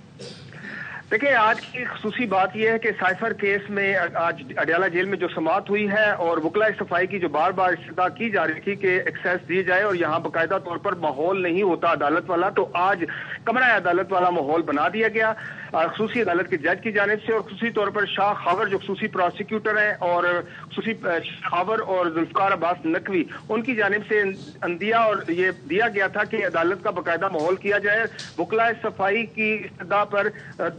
دیکھیں, آج کی خصوصی بات یہ ہے کہ سائفر کیس میں آج اڈیالہ جیل میں جو سماعت ہوئی ہے, اور وکلاء صفائی کی جو بار بار استدعا کی جا رہی تھی کہ ایکسیس دی جائے اور یہاں باقاعدہ طور پر ماحول نہیں ہوتا عدالت والا, تو آج کمرہ عدالت والا ماحول بنا دیا گیا خصوصی عدالت کے جج کی جانب سے. اور خصوصی طور پر شاہ خاور جو خصوصی پروسیکیوٹر ہیں, اور خصوصی خاور اور ذوالفقار عباس نقوی, ان کی جانب سے اندیا اور یہ دیا گیا تھا کہ عدالت کا باقاعدہ ماحول کیا جائے. وکلاء صفائی کی استدعا پر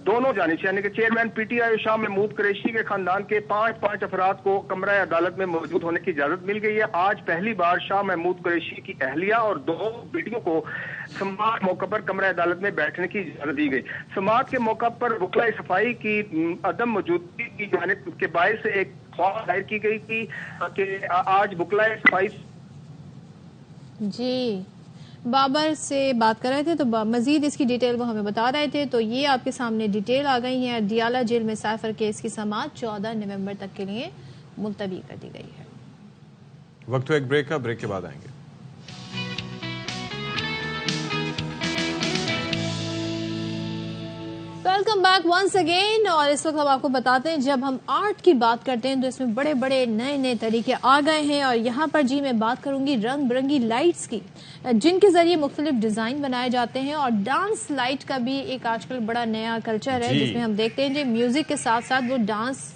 دونوں جانب سے, یعنی کہ chairman P T I Shah Mahmood Qureshi کے خاندان کے 5 افراد کو کمرہ عدالت میں موجود ہونے کی اجازت مل گئی ہے. آج پہلی بار شاہ محمود قریشی کی اہلیہ اور 2 بیٹیوں کو سماعت موقع پر کمرہ عدالت میں بیٹھنے کی اجازت دی گئی. سماعت کے موقع پر وکلاء صفائی کی عدم موجودگی کی جانب کے باعث ایک خواہش دائر کی گئی تھی کہ آج وکلاء صفائی. جی بابر سے بات کر رہے تھے, تو مزید اس کی ڈیٹیل وہ ہمیں بتا رہے تھے. تو یہ آپ کے سامنے ڈیٹیل آ گئی ہے. اڈیالہ جیل میں سائفر کیس کی سماعت 14 نومبر تک کے لیے ملتوی کر دی گئی ہے. وقت ایک بریک کا, بریک کے بعد آئیں گے. Welcome back once again. اور اس وقت ہم آپ کو بتاتے ہیں جب ہم آرٹ کی بات کرتے ہیں تو اس میں بڑے بڑے نئے نئے طریقے آ گئے ہیں. اور یہاں پر جی میں بات کروں گی رنگ برنگی لائٹس کی, جن کے ذریعے مختلف ڈیزائن بنائے جاتے ہیں. اور ڈانس لائٹ کا بھی ایک آج کل بڑا نیا کلچر ہے جس میں ہم دیکھتے ہیں جی میوزک کے ساتھ ساتھ وہ ڈانس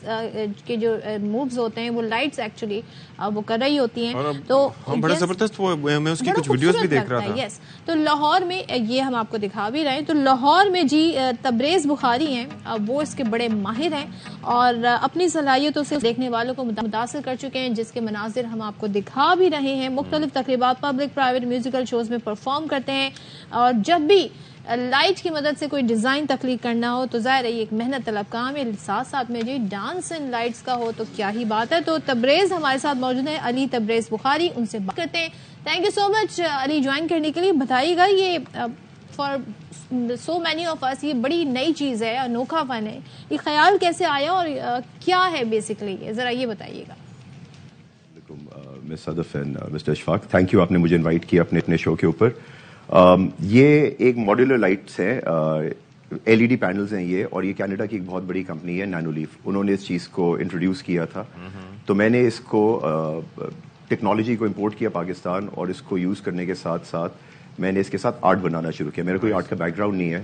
کے جو مووز ہوتے ہیں وہ لائٹس ایکچولی وہ کر رہی ہوتی ہیں. تو بڑا زبردست, میں اس کی کچھ ویڈیوز بھی دیکھ رہا تھا. یس, تو لاہور میں یہ ہم آپ کو دکھا بھی رہے ہیں. تو لاہور میں جی تبریز بخاری ہیں, وہ اس کے بڑے ماہر ہیں اور اپنی صلاحیتوں سے دیکھنے والوں کو متاثر کر چکے ہیں, جس کے مناظر ہم آپ کو دکھا بھی رہے ہیں. مختلف تقریبات, پبلک پرائیویٹ میوزیکل شوز میں پرفارم کرتے ہیں. اور جب بھی لائٹ کی مدد سے کوئی ڈیزائن تخلیق کرنا ہو تو ظاہر ہے یہ ایک محنت طلب کام ہے. ساتھ ساتھ میں جی ڈانس اینڈ لائٹس کا ہو تو کیا ہی بات ہے. تو تبریز ہمارے ساتھ موجود ہیں, علی تبریز بخاری, ان سے بات کرتے ہیں. Thank you so much Ali join کرنے کے لیے. بتائیے گا یہ فار سو مینی آف اس یہ بڑی نئی چیز ہے, انوکھا فن ہے, یہ خیال کیسے آیا اور کیا ہے بیسکلی, ذرا یہ بتائیے گا. Miss Sadaf and mister Ashfaq, thank you, آپ نے مجھے انوائٹ کیا اپنے شو کے اوپر. یہ ایک ماڈیولر لائٹس ہیں, ایل ای ڈی پینلز ہیں یہ, اور یہ کینیڈا کی ایک بہت بڑی کمپنی ہے نینو لیف, انہوں نے اس چیز کو انٹروڈیوس کیا تھا. تو میں نے اس کو ٹیکنالوجی کو امپورٹ کیا پاکستان, اور اس کو یوز کرنے کے ساتھ ساتھ میں نے اس کے ساتھ آرٹ بنانا شروع کیا. میرا کوئی آرٹ کا بیک گراؤنڈ نہیں ہے,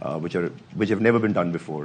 which have never been done before।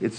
it's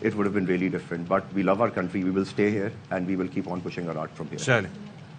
it would have been really different, but we love our country, we will stay here and we will keep on pushing our art from here।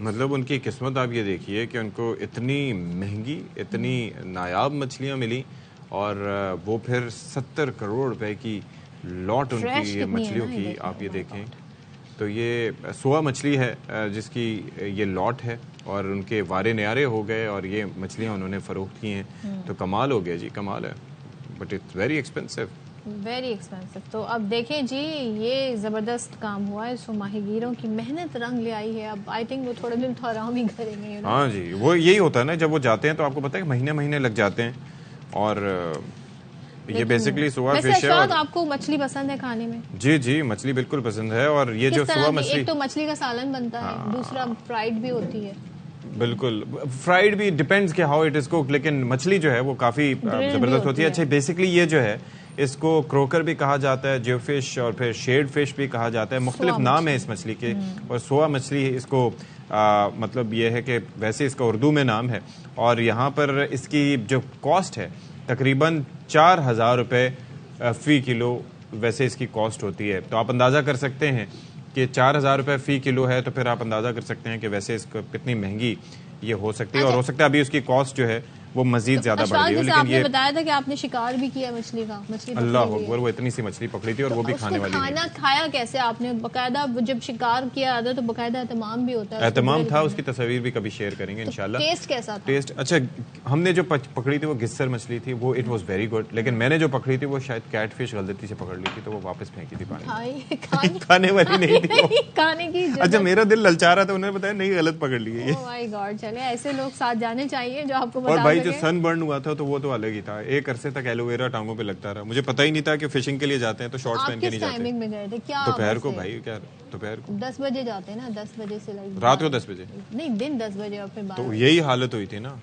مطلب ان کی قسمت آپ یہ دیکھیے کہ ان کو اتنی مہنگی اتنی نایاب مچھلیاں ملی اور وہ پھر 70 کروڑ روپے کی لاٹ ان کی مچھلیوں کی آپ یہ دیکھیں تو یہ سوا مچھلی ہے جس کی یہ لاٹ ہے اور ان کے وارے نیارے ہو گئے اور یہ مچھلیاں انہوں نے فروخت کی ہیں تو کمال ہو گیا جی کمال ہے but it's very expensive very expensive. تو اب دیکھیں جی یہ زبردست کام ہوا ہے. سو ماہی گیروں کی محنت رنگ لے آئی ہے. اب آئی تھنک وہ تھوڑے دن تو آرام ہی کریں گے. ہاں جی وہ یہی ہوتا ہے نا جب وہ جاتے ہیں تو آپ کو پتہ ہے کہ مہینے لگ جاتے ہیں اور یہ بیسکلی سوا فش ہے. اور آپ کو مچھلی پسند ہے کھانے میں؟ جی مچھلی بالکل پسند ہے. اور یہ جو سوا مچھلی ایک تو مچھلی کا سالن بنتا ہے دوسرا فرائیڈ بھی ہوتی ہے. بالکل فرائیڈ بھی ڈیپینڈز کہ ہاؤ اٹ از کوکڈ لیکن مچھلی جو ہے وہ کافی زبردست ہوتی ہے. اچھا بیسکلی یہ جو ہے اس کو کروکر بھی کہا جاتا ہے جیو فش اور پھر شیڈ فش بھی کہا جاتا ہے. مختلف نام ہے اس مچھلی کے اور سوا مچھلی اس کو مطلب یہ ہے کہ ویسے اس کا اردو میں نام ہے اور یہاں پر اس کی جو کاسٹ ہے تقریباً 4,000 روپے فی کلو ویسے اس کی کاسٹ ہوتی ہے. تو آپ اندازہ کر سکتے ہیں کہ 4,000 روپے فی کلو ہے تو پھر آپ اندازہ کر سکتے ہیں کہ ویسے اس کو کتنی مہنگی یہ ہو سکتی ہے. اور ہو سکتا ہے ابھی اس کی کاسٹ جو ہے وہ مزید زیادہ بڑھ گئی ہو. لیکن یہ بتایا تھا کہ آپ نے شکار بھی کیا مچھلی کا. اللہ اکبر وہ اتنی سی مچھلی پکڑی تھی اور وہ بھی کھانے والی. کھانا کھایا کیسے آپ نے؟ باقاعدہ جب شکار کیا جاتا تو باقاعدہ اہتمام بھی ہوتا ہے. اہتمام تھا. اس کی تصاویر بھی کبھی شیئر کریں گے انشاءاللہ. ٹیسٹ کیسا تھا؟ ٹیسٹ اچھا ہم نے جو پکڑی تھی وہ گسر مچھلی تھی وہ اٹ واز ویری گڈ. لیکن میں نے جو پکڑی تھی وہ شاید کیٹ فش غلطی سے پکڑ لی تھی تو وہ واپس پھینکی تھی پانی. کھانے والی نہیں تھی کھانے کی. اچھا میرا دل للچا رہا تھا انہوں نے بتایا نہیں غلط پکڑ لی ہے. اوہ مائی گاڈ. چلے ایسے لوگ ساتھ جانے چاہیے جو آپ کو بتا. اور بھائی جو سن برن ہوا تھا تو وہ تو الگ ہی تھا. ایک عرصے تک ایلو ویرا ٹانگوں پہ لگتا رہا. مجھے پتہ ہی نہیں تھا کہ فشنگ کے لیے جاتے ہیں تو شارٹس پہن کے نہیں جاتے. ٹائمنگ میں گئے تھے کیا؟ دوپہر کو بھائی کیا دوپہر کو 10 بجے جاتے ہیں نا. 10 بجے سے رات کو 10 بجے نہیں دن 10 بجے اور پھر تو یہی حالت ہوئی تھی نا.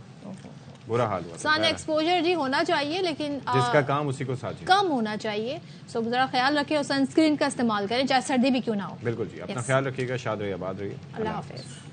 برا حال ہوا. سن ایکسپوجر جی ہونا چاہیے لیکن جس کا کام اسی کو ساتھ کم ہونا چاہیے. سو ذرا خیال رکھیں اور سن اسکرین کا استعمال کریں چاہے سردی بھی کیوں نہ ہو. بالکل جی اپنا خیال رکھیے گا. شاد رہیے آباد رہیے. اللہ حافظ.